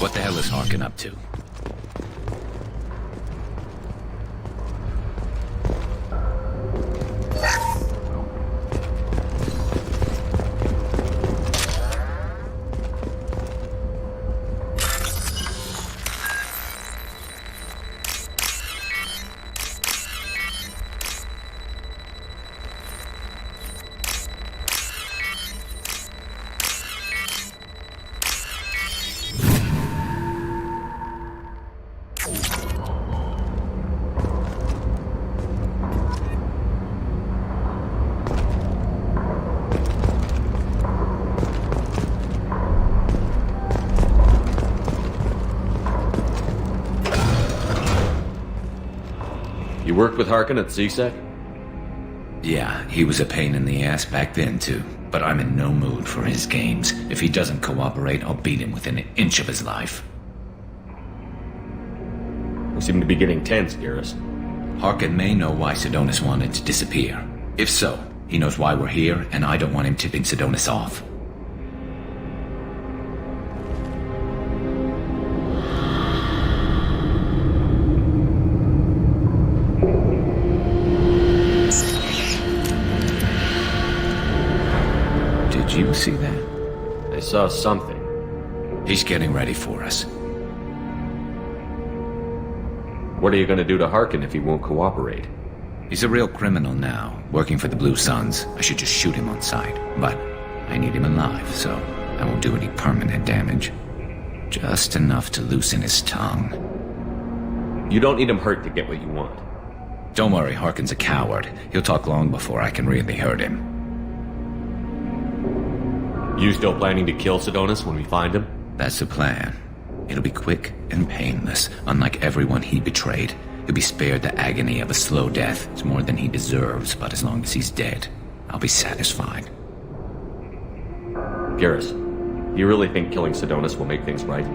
What the hell is Harkin up to? You worked with Harkin at CSEC? Yeah, he was a pain in the ass back then, too. But I'm in no mood for his games. If he doesn't cooperate, I'll beat him within an inch of his life. We seem to be getting tense, Garrus. Harkin may know why Sidonis wanted to disappear. If so, he knows why we're here, and I don't want him tipping Sidonis off. you see that? I saw something. He's getting ready for us. What are you gonna do to Harkin if he won't cooperate? He's a real criminal now, working for the Blue Suns. I should just shoot him on sight. But I need him alive, so I won't do any permanent damage. Just enough to loosen his tongue. You don't need him hurt to get what you want. Don't worry, Harkin's a coward. He'll talk long before I can really hurt him. You still planning to kill Sidonis when we find him? That's the plan. It'll be quick and painless, unlike everyone he betrayed. He'll be spared the agony of a slow death. It's more than he deserves, but as long as he's dead, I'll be satisfied. Garrus, you really think killing Sidonis will make things right?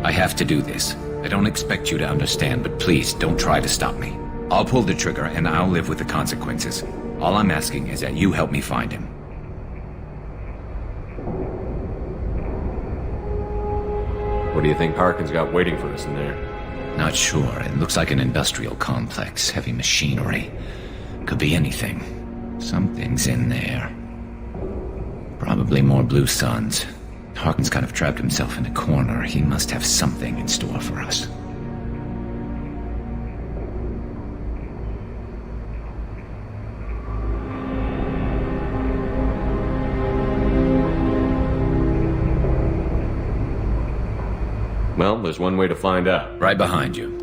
I have to do this. I don't expect you to understand, but please don't try to stop me. I'll pull the trigger and I'll live with the consequences. All I'm asking is that you help me find him. What do you think Harkin's got waiting for us in there? Not sure. It looks like an industrial complex. Heavy machinery. Could be anything. Something's in there. Probably more Blue Suns. Harkin's kind of trapped himself in a corner. He must have something in store for us. Well, there's one way to find out. Right behind you.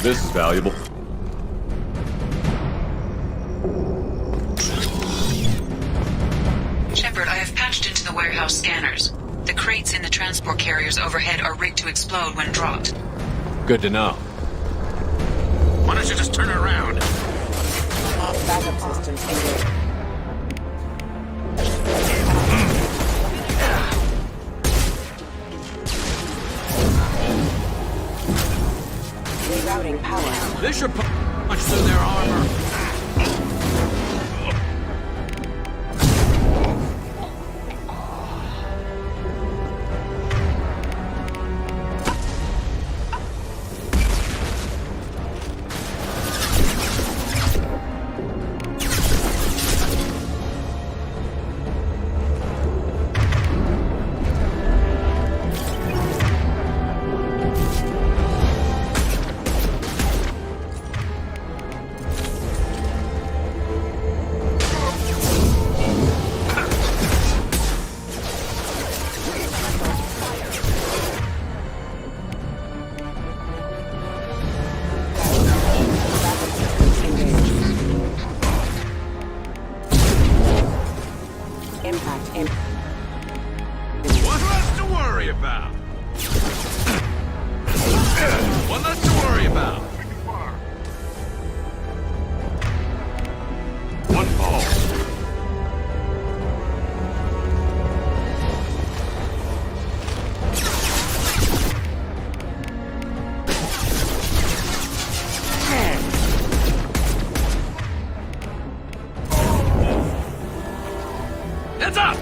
This is valuable. Shepard, I have patched into the warehouse scanners. The crates in the transport carriers overhead are rigged to explode when dropped. Good to know. Why don't you just turn around? Backup systems engaged. Rerouting power. This should punch through their armor. One less to worry about. One less to worry about. One ball. Heads up!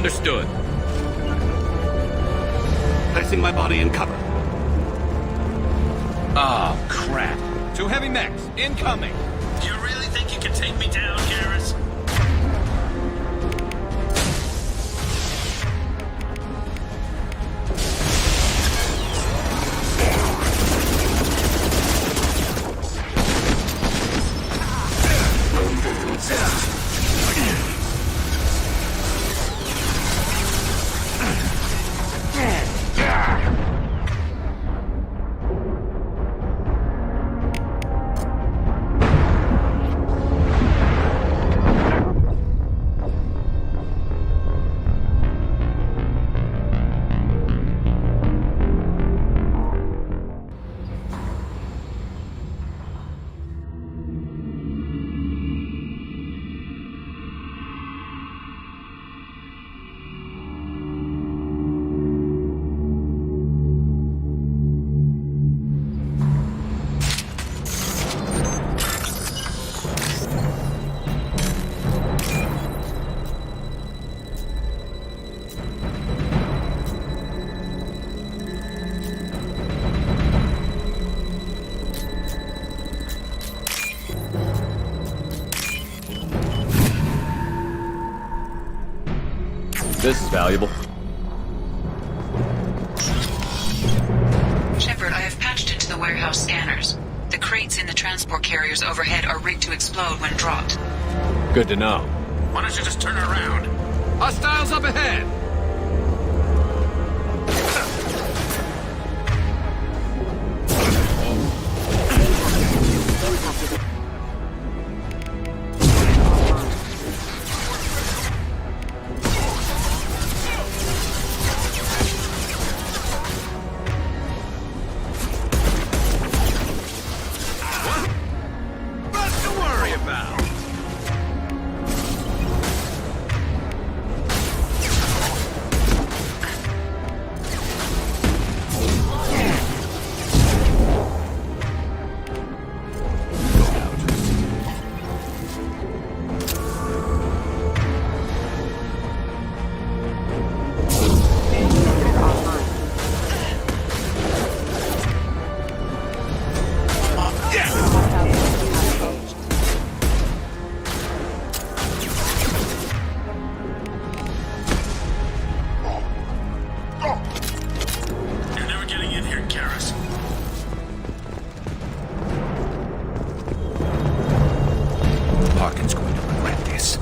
Understood. Placing my body in cover. Oh, crap. Two heavy mechs, incoming. Do you really think you can take me down, Garrus? This is valuable. Shepard, I have patched into the warehouse scanners. The crates in the transport carriers overhead are rigged to explode when dropped. Good to know. Why don't you just turn around? Hostiles up ahead. Nothing to worry about. You're never getting in here, Garrus. Harkin's going to regret this.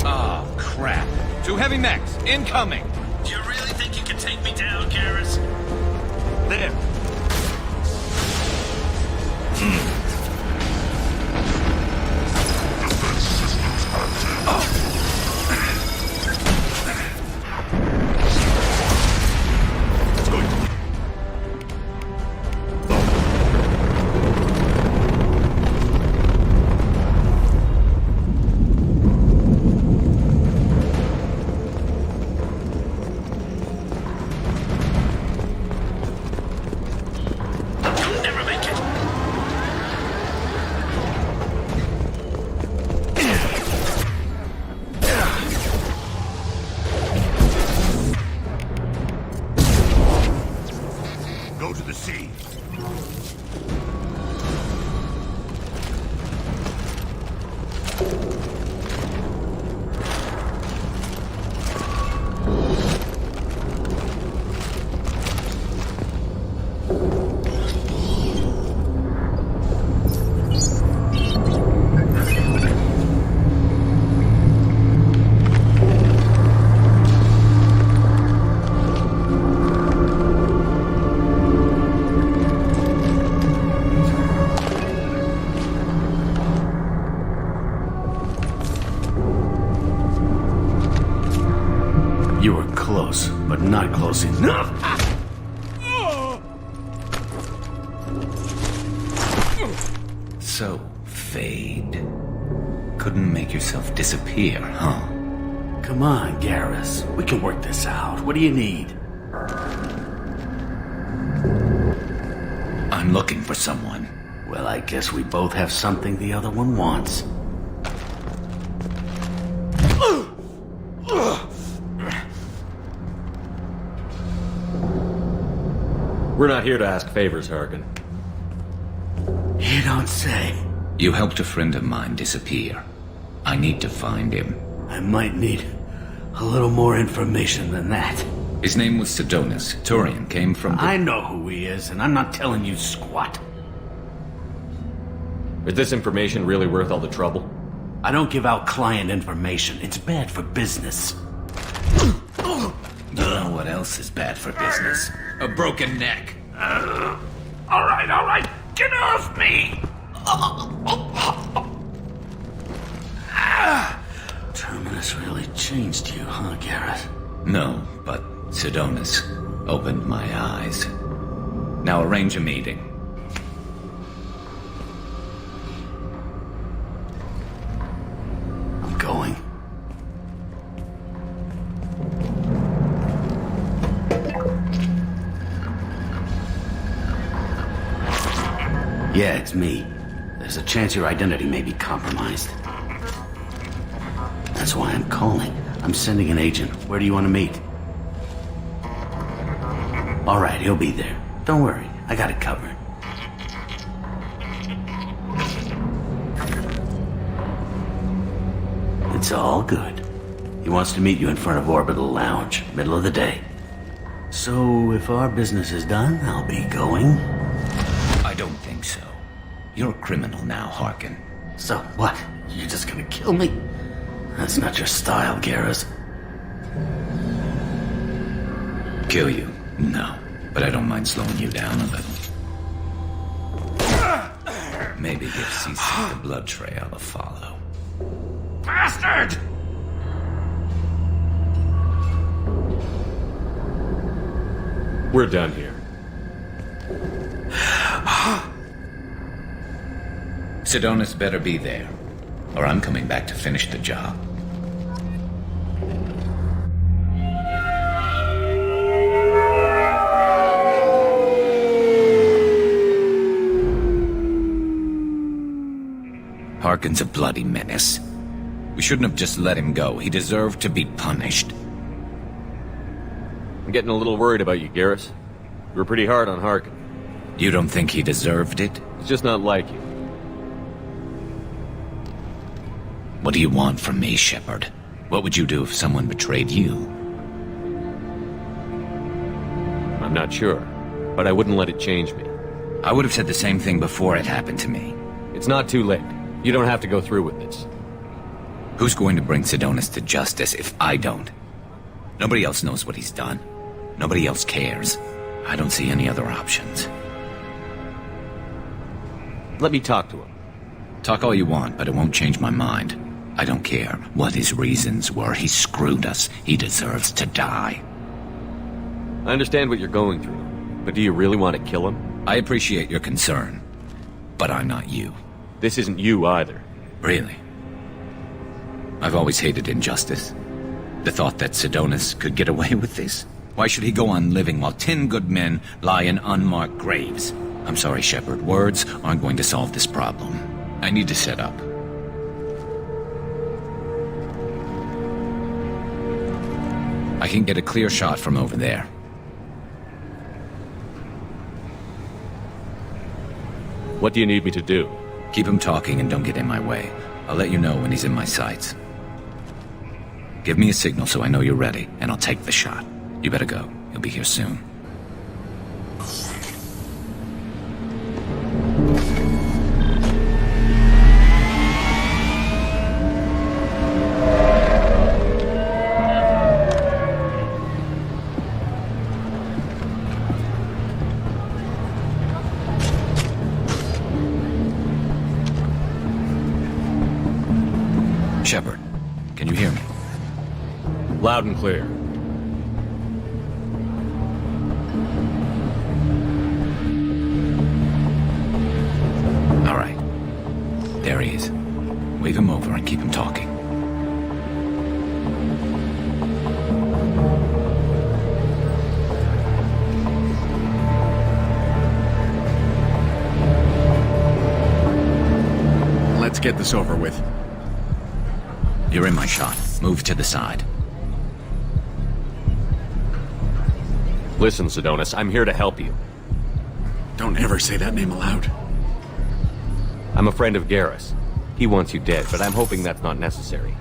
Oh, crap. Two heavy mechs, incoming. Do you really think you can take me down, Garrus? There. You'll never make it. Go to the sea. not close enough. So, Fade. Couldn't make yourself disappear, huh? Come on, Garrus. We can work this out. What do you need? I'm looking for someone. Well, I guess we both have something the other one wants. We're not here to ask favors, Harkin. You don't say. You helped a friend of mine disappear. I need to find him. I might need a little more information than that. His name was Sidonus. Turian came from I know who he is, and I'm not telling you squat. Is this information really worth all the trouble? I don't give out client information. It's bad for business. You know what else is bad for business? A broken neck. All right. Get off me! Terminus really changed you, huh, Garrus? No, but Sidonus opened my eyes. Now arrange a meeting. I'm going. Yeah, it's me. There's a chance your identity may be compromised. That's why I'm calling. I'm sending an agent. Where do you want to meet? All right, he'll be there. Don't worry, I got it covered. It's all good. He wants to meet you in front of Orbital Lounge, middle of the day. So, if our business is done, I'll be going. I don't think so. You're a criminal now, Harkin. So what? You're just gonna kill me? That's not your style, Garrus. Kill you? No. But I don't mind slowing you down a little. Maybe give CC the blood trail a follow. Bastard! We're done here. Sidonus better be there, or I'm coming back to finish the job. Harkin's a bloody menace. We shouldn't have just let him go. He deserved to be punished. I'm getting a little worried about you, Garrus. You were pretty hard on Harkin. You don't think he deserved it? He's just not like you. What do you want from me, Shepard? What would you do if someone betrayed you? I'm not sure, but I wouldn't let it change me. I would have said the same thing before it happened to me. It's not too late. You don't have to go through with this. Who's going to bring Sidonus to justice if I don't? Nobody else knows what he's done. Nobody else cares. I don't see any other options. Let me talk to him. Talk all you want, but it won't change my mind. I don't care what his reasons were. He screwed us. He deserves to die. I understand what you're going through, but do you really want to kill him? I appreciate your concern, but I'm not you. This isn't you either. Really? I've always hated injustice. The thought that Sidonus could get away with this. Why should he go on living while 10 good men lie in unmarked graves? I'm sorry, Shepard. Words aren't going to solve this problem. I need to set up. I can get a clear shot from over there. What do you need me to do? Keep him talking and don't get in my way. I'll let you know when he's in my sights. Give me a signal so I know you're ready, and I'll take the shot. You better go. He'll be here soon. Shepard, can you hear me? Loud and clear. get this over with. You're in my shot. Move to the side. Listen, Sidonis, I'm here to help you. Don't ever say that name aloud. I'm a friend of Garrus. He wants you dead, but I'm hoping that's not necessary.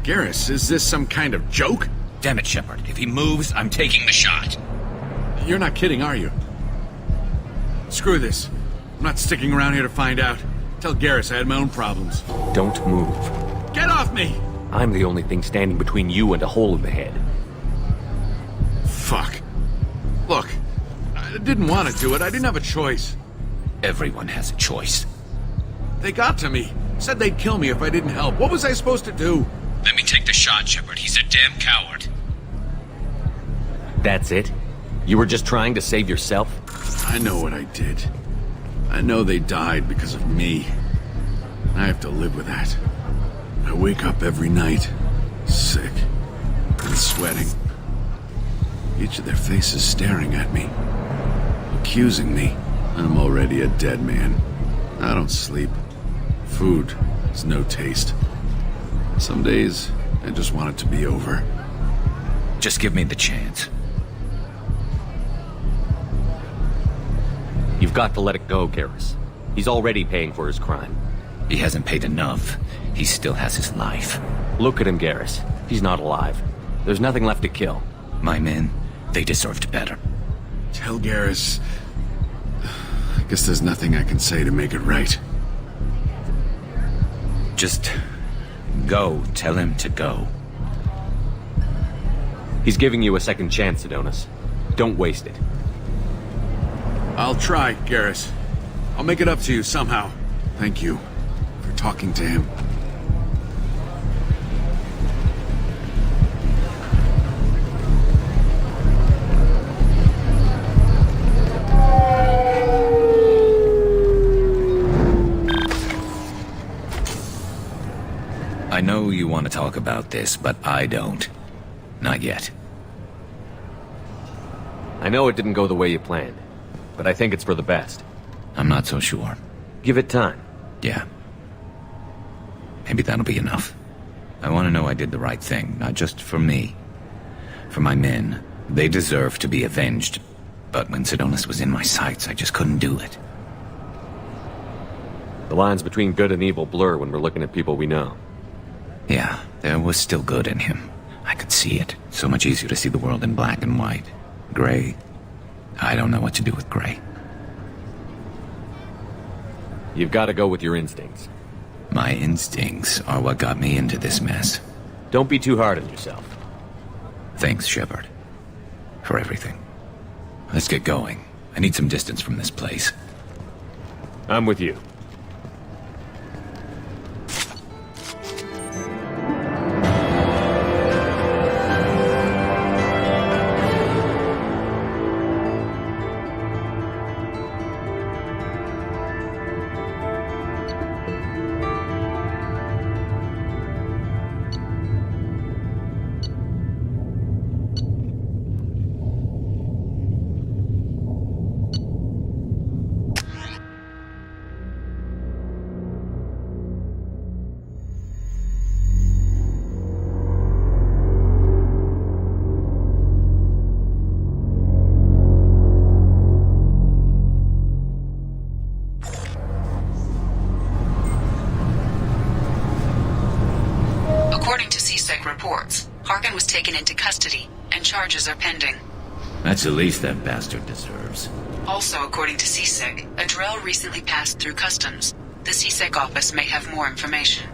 Garrus, is this some kind of joke? Damn it, Shepard. If he moves, I'm taking the shot. You're not kidding, are you? Screw this. I'm not sticking around here to find out. Tell Garrus I had my own problems. Don't move. Get off me! I'm the only thing standing between you and a hole in the head. Fuck. Look, I didn't want to do it. I didn't have a choice. Everyone has a choice. They got to me. Said they'd kill me if I didn't help. What was I supposed to do? Let me take the shot, Shepard. He's a damn coward. That's it? You were just trying to save yourself? I know what I did. I know they died because of me. I have to live with that. I wake up every night, sick and sweating. Each of their faces staring at me, accusing me. I'm already a dead man. I don't sleep. Food has no taste. Some days, I just want it to be over. Just give me the chance. You've got to let it go, Garrus. He's already paying for his crime. He hasn't paid enough. He still has his life. Look at him, Garrus. He's not alive. There's nothing left to kill. My men, they deserved better. Tell Garrus... I guess there's nothing I can say to make it right. Just... go. Tell him to go. He's giving you a second chance, Sidonis. Don't waste it. I'll try, Garrus. I'll make it up to you somehow. Thank you for talking to him. I know you want to talk about this, but I don't. Not yet. I know it didn't go the way you planned, but I think it's for the best. I'm not so sure. Give it time. Yeah. Maybe that'll be enough. I want to know I did the right thing, not just for me. For my men. They deserve to be avenged. But when Sidonis was in my sights, I just couldn't do it. The lines between good and evil blur when we're looking at people we know. Yeah, there was still good in him. I could see it. So much easier to see the world in black and white. Gray. I don't know what to do with gray. You've got to go with your instincts. My instincts are what got me into this mess. Don't be too hard on yourself. Thanks, Shepard. For everything. Let's get going. I need some distance from this place. I'm with you. Reports. Harkin was taken into custody, and charges are pending. That's the least that bastard deserves. Also, according to CSEC, a drill recently passed through customs. The CSEC office may have more information.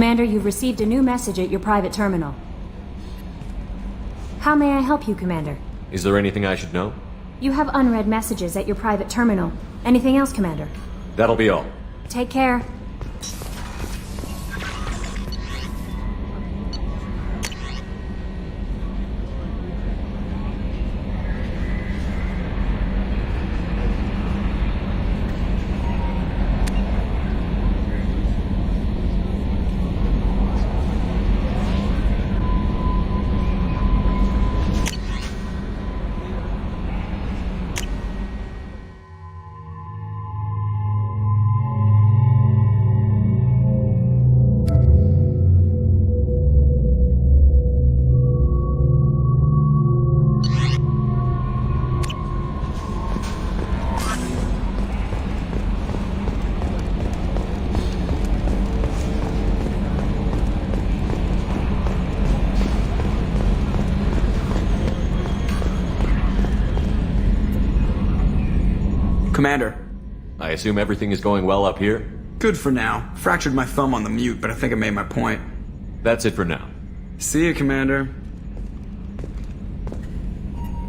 Commander, you've received a new message at your private terminal. How may I help you, Commander? Is there anything I should know? You have unread messages at your private terminal. Anything else, Commander? That'll be all. Take care. Commander. I assume everything is going well up here? Good for now. Fractured my thumb on the mute, but I think I made my point. That's it for now. See you, Commander.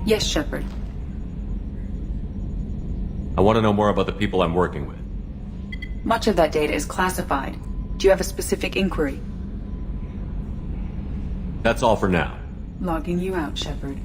Yes, Shepard. I want to know more about the people I'm working with. Much of that data is classified. Do you have a specific inquiry? That's all for now. Logging you out, Shepard.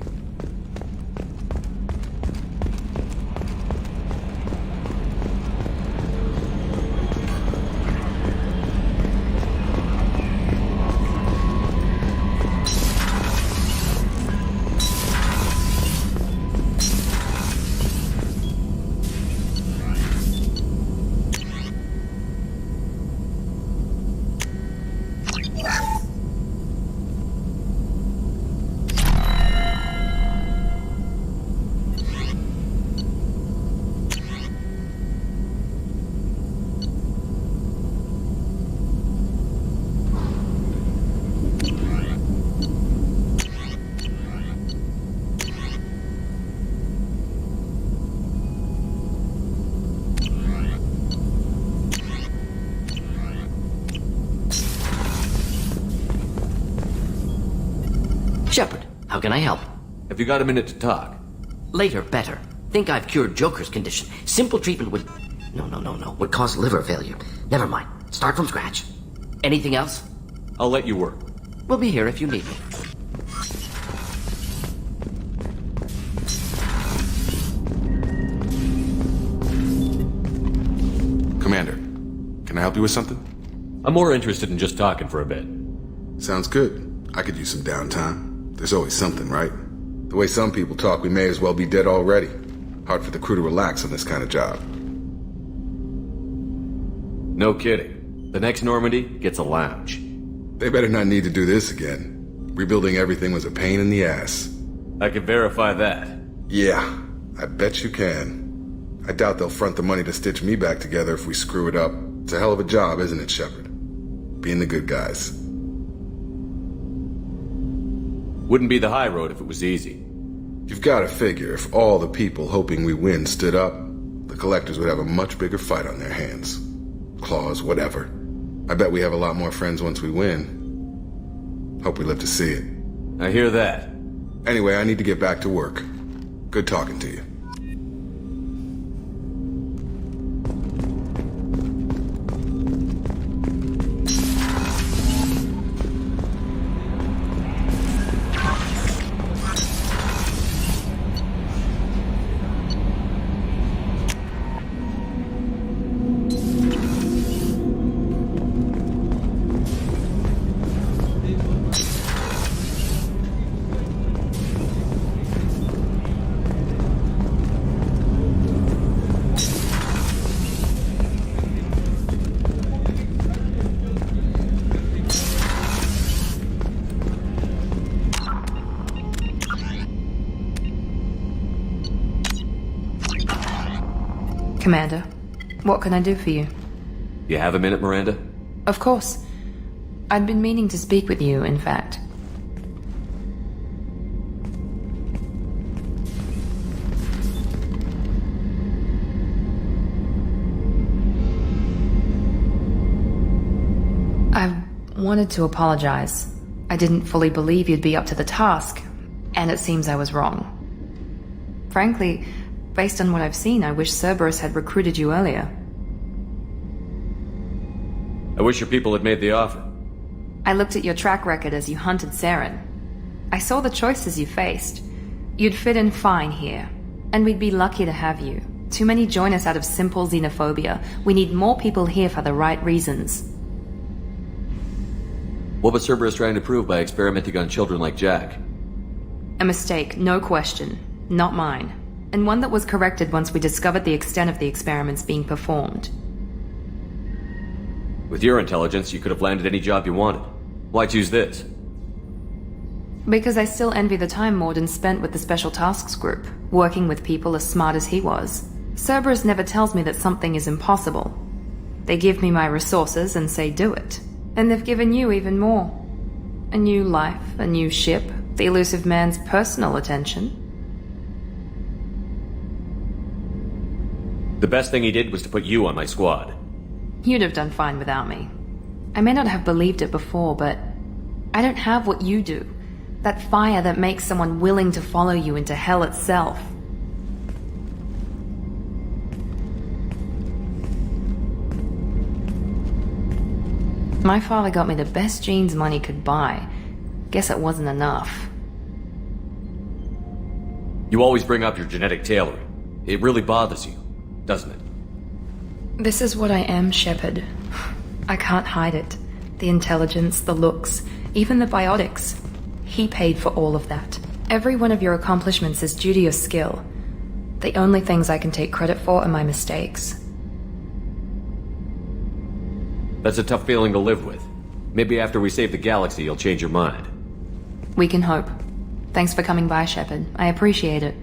Shepard, how can I help? Have you got a minute to talk? Later, better. Think I've cured Joker's condition. Simple treatment would... No. Would cause liver failure. Never mind. Start from scratch. Anything else? I'll let you work. We'll be here if you need me. Commander, can I help you with something? I'm more interested in just talking for a bit. Sounds good. I could use some downtime. There's always something, right? The way some people talk, we may as well be dead already. Hard for the crew to relax on this kind of job. No kidding. The next Normandy gets a lounge. They better not need to do this again. Rebuilding everything was a pain in the ass. I can verify that. Yeah, I bet you can. I doubt they'll front the money to stitch me back together if we screw it up. It's a hell of a job, isn't it, Shepard? Being the good guys. Wouldn't be the high road if it was easy. You've got to figure if all the people hoping we win stood up, the collectors would have a much bigger fight on their hands. Claws, whatever. I bet we have a lot more friends once we win. Hope we live to see it. I hear that. Anyway, I need to get back to work. Good talking to you. Commander, what can I do for you? You have a minute, Miranda? Of course. I'd been meaning to speak with you, in fact. I've Wanted to apologize. I didn't fully believe you'd be up to the task, and it seems I was wrong. Frankly, based on what I've seen, I wish Cerberus had recruited you earlier. I wish your people had made the offer. I looked at your track record as you hunted Saren. I saw the choices you faced. You'd fit in fine here, and we'd be lucky to have you. Too many join us out of simple xenophobia. We need more people here for the right reasons. What was Cerberus trying to prove by experimenting on children like Jack? A mistake, no question. Not mine. And one that was corrected once we discovered the extent of the experiments being performed. With your intelligence, you could have landed any job you wanted. Why choose this? Because I still envy the time Morden spent with the Special Tasks Group, working with people as smart as he was. Cerberus never tells me that something is impossible. They give me my resources and say do it. And they've given you even more. A new life, a new ship, the elusive man's personal attention. The best thing he did was to put you on my squad. You'd have done fine without me. I may not have believed it before, but I don't have what you do. That fire that makes someone willing to follow you into hell itself. My father got me the best jeans money could buy. Guess it wasn't enough. You always bring up your genetic tailoring. It really bothers you, doesn't it? This is what I am, Shepard. I can't hide it. The intelligence, the looks, even the biotics. He paid for all of that. Every one of your accomplishments is due to your skill. The only things I can take credit for are my mistakes. That's a tough feeling to live with. Maybe after we save the galaxy, you'll change your mind. We can hope. Thanks for coming by, Shepard. I appreciate it.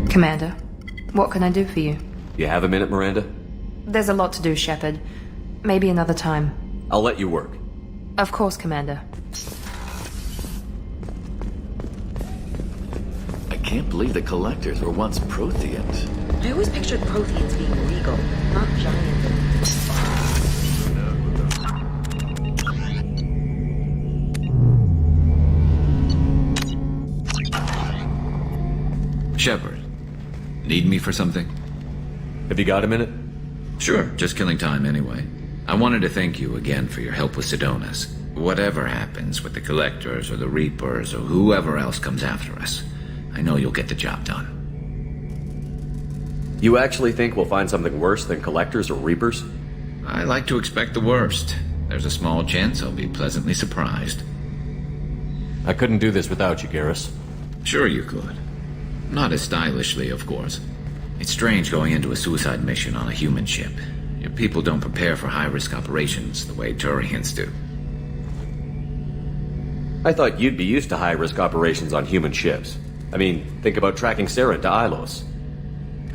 Commander, what can I do for you? You have a minute, Miranda? There's a lot to do, Shepard. Maybe another time. I'll let you work. Of course, Commander. I can't believe the Collectors were once Protheans. I always pictured Protheans being regal, not giant. Shepard, need me for something? Have you got a minute? Sure, just killing time anyway. I wanted to thank you again for your help with Sidonis. Whatever happens with the Collectors or the Reapers or whoever else comes after us, I know you'll get the job done. You actually think we'll find something worse than Collectors or Reapers? I like to expect the worst. There's a small chance I'll be pleasantly surprised. I couldn't do this without you, Garrus. Sure you could. Not as stylishly, of course. It's strange going into a suicide mission on a human ship. Your people don't prepare for high-risk operations the way Turians do. I thought you'd be used to high-risk operations on human ships. I mean, think about tracking Saren to Ilos.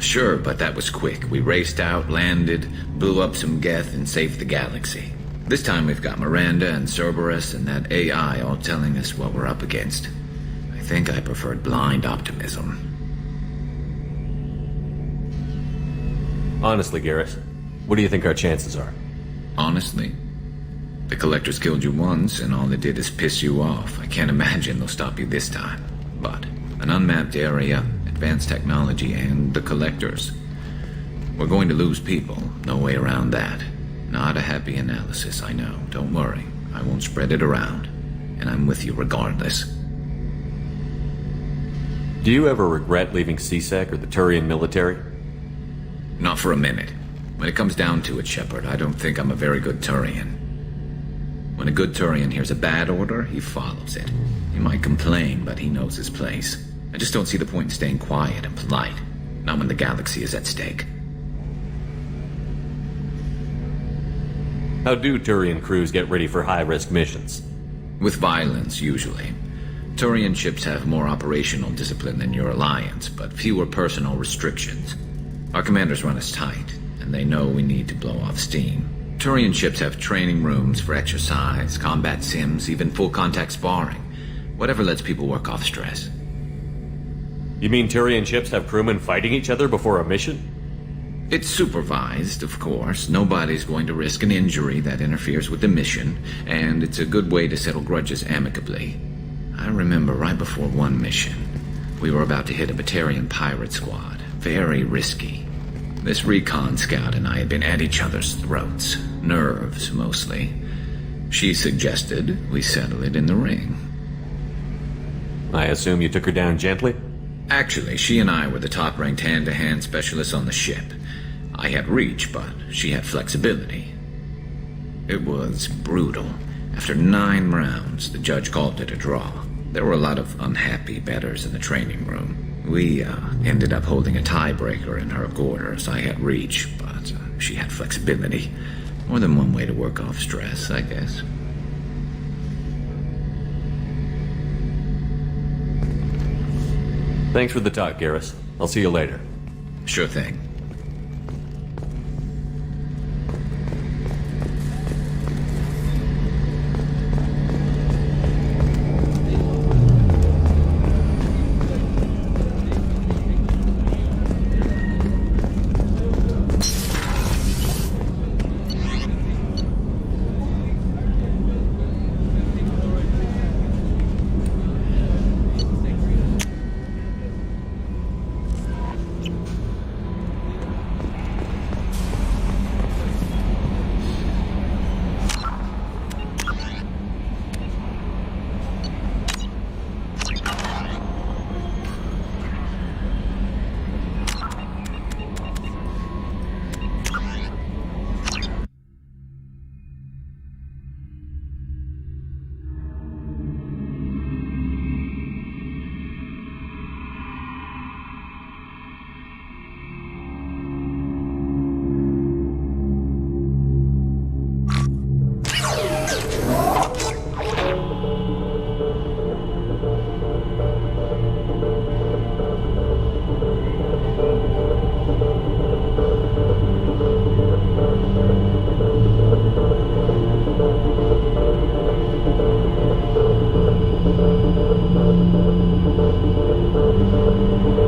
Sure, but that was quick. We raced out, landed, blew up some Geth, and saved the galaxy. This time we've got Miranda and Cerberus and that AI all telling us what we're up against. I think I preferred blind optimism. Honestly, Garrus, what do you think our chances are? Honestly? The Collectors killed you once, and all they did is piss you off. I can't imagine they'll stop you this time. But an unmapped area, advanced technology, and the Collectors. We're going to lose people. No way around that. Not a happy analysis, I know. Don't worry. I won't spread it around. And I'm with you regardless. Do you ever regret leaving CSEC or the Turian military? Not for a minute. When it comes down to it, Shepard, I don't think I'm a very good Turian. When a good Turian hears a bad order, he follows it. He might complain, but he knows his place. I just don't see the point in staying quiet and polite. Not when the galaxy is at stake. How do Turian crews get ready for high-risk missions? With violence, usually. Turian ships have more operational discipline than your alliance, but fewer personal restrictions. Our commanders run us tight, and they know we need to blow off steam. Turian ships have training rooms for exercise, combat sims, even full-contact sparring. Whatever lets people work off stress. You mean Turian ships have crewmen fighting each other before a mission? It's supervised, of course. Nobody's going to risk an injury that interferes with the mission, and it's a good way to settle grudges amicably. I remember right before one mission, we were about to hit a Batarian pirate squad. Very risky. This recon scout and I had been at each other's throats. Nerves, mostly. She suggested we settle it in the ring. I assume you took her down gently? Actually, she and I were the top-ranked hand-to-hand specialists on the ship. I had reach, but she had flexibility. It was brutal. After 9 rounds, the judge called it a draw. There were a lot of unhappy bettors in the training room. We ended up holding a tiebreaker in her quarters. I had reach, but she had flexibility. More than one way to work off stress, I guess. Thanks for the talk, Garrus. I'll see you later. Sure thing.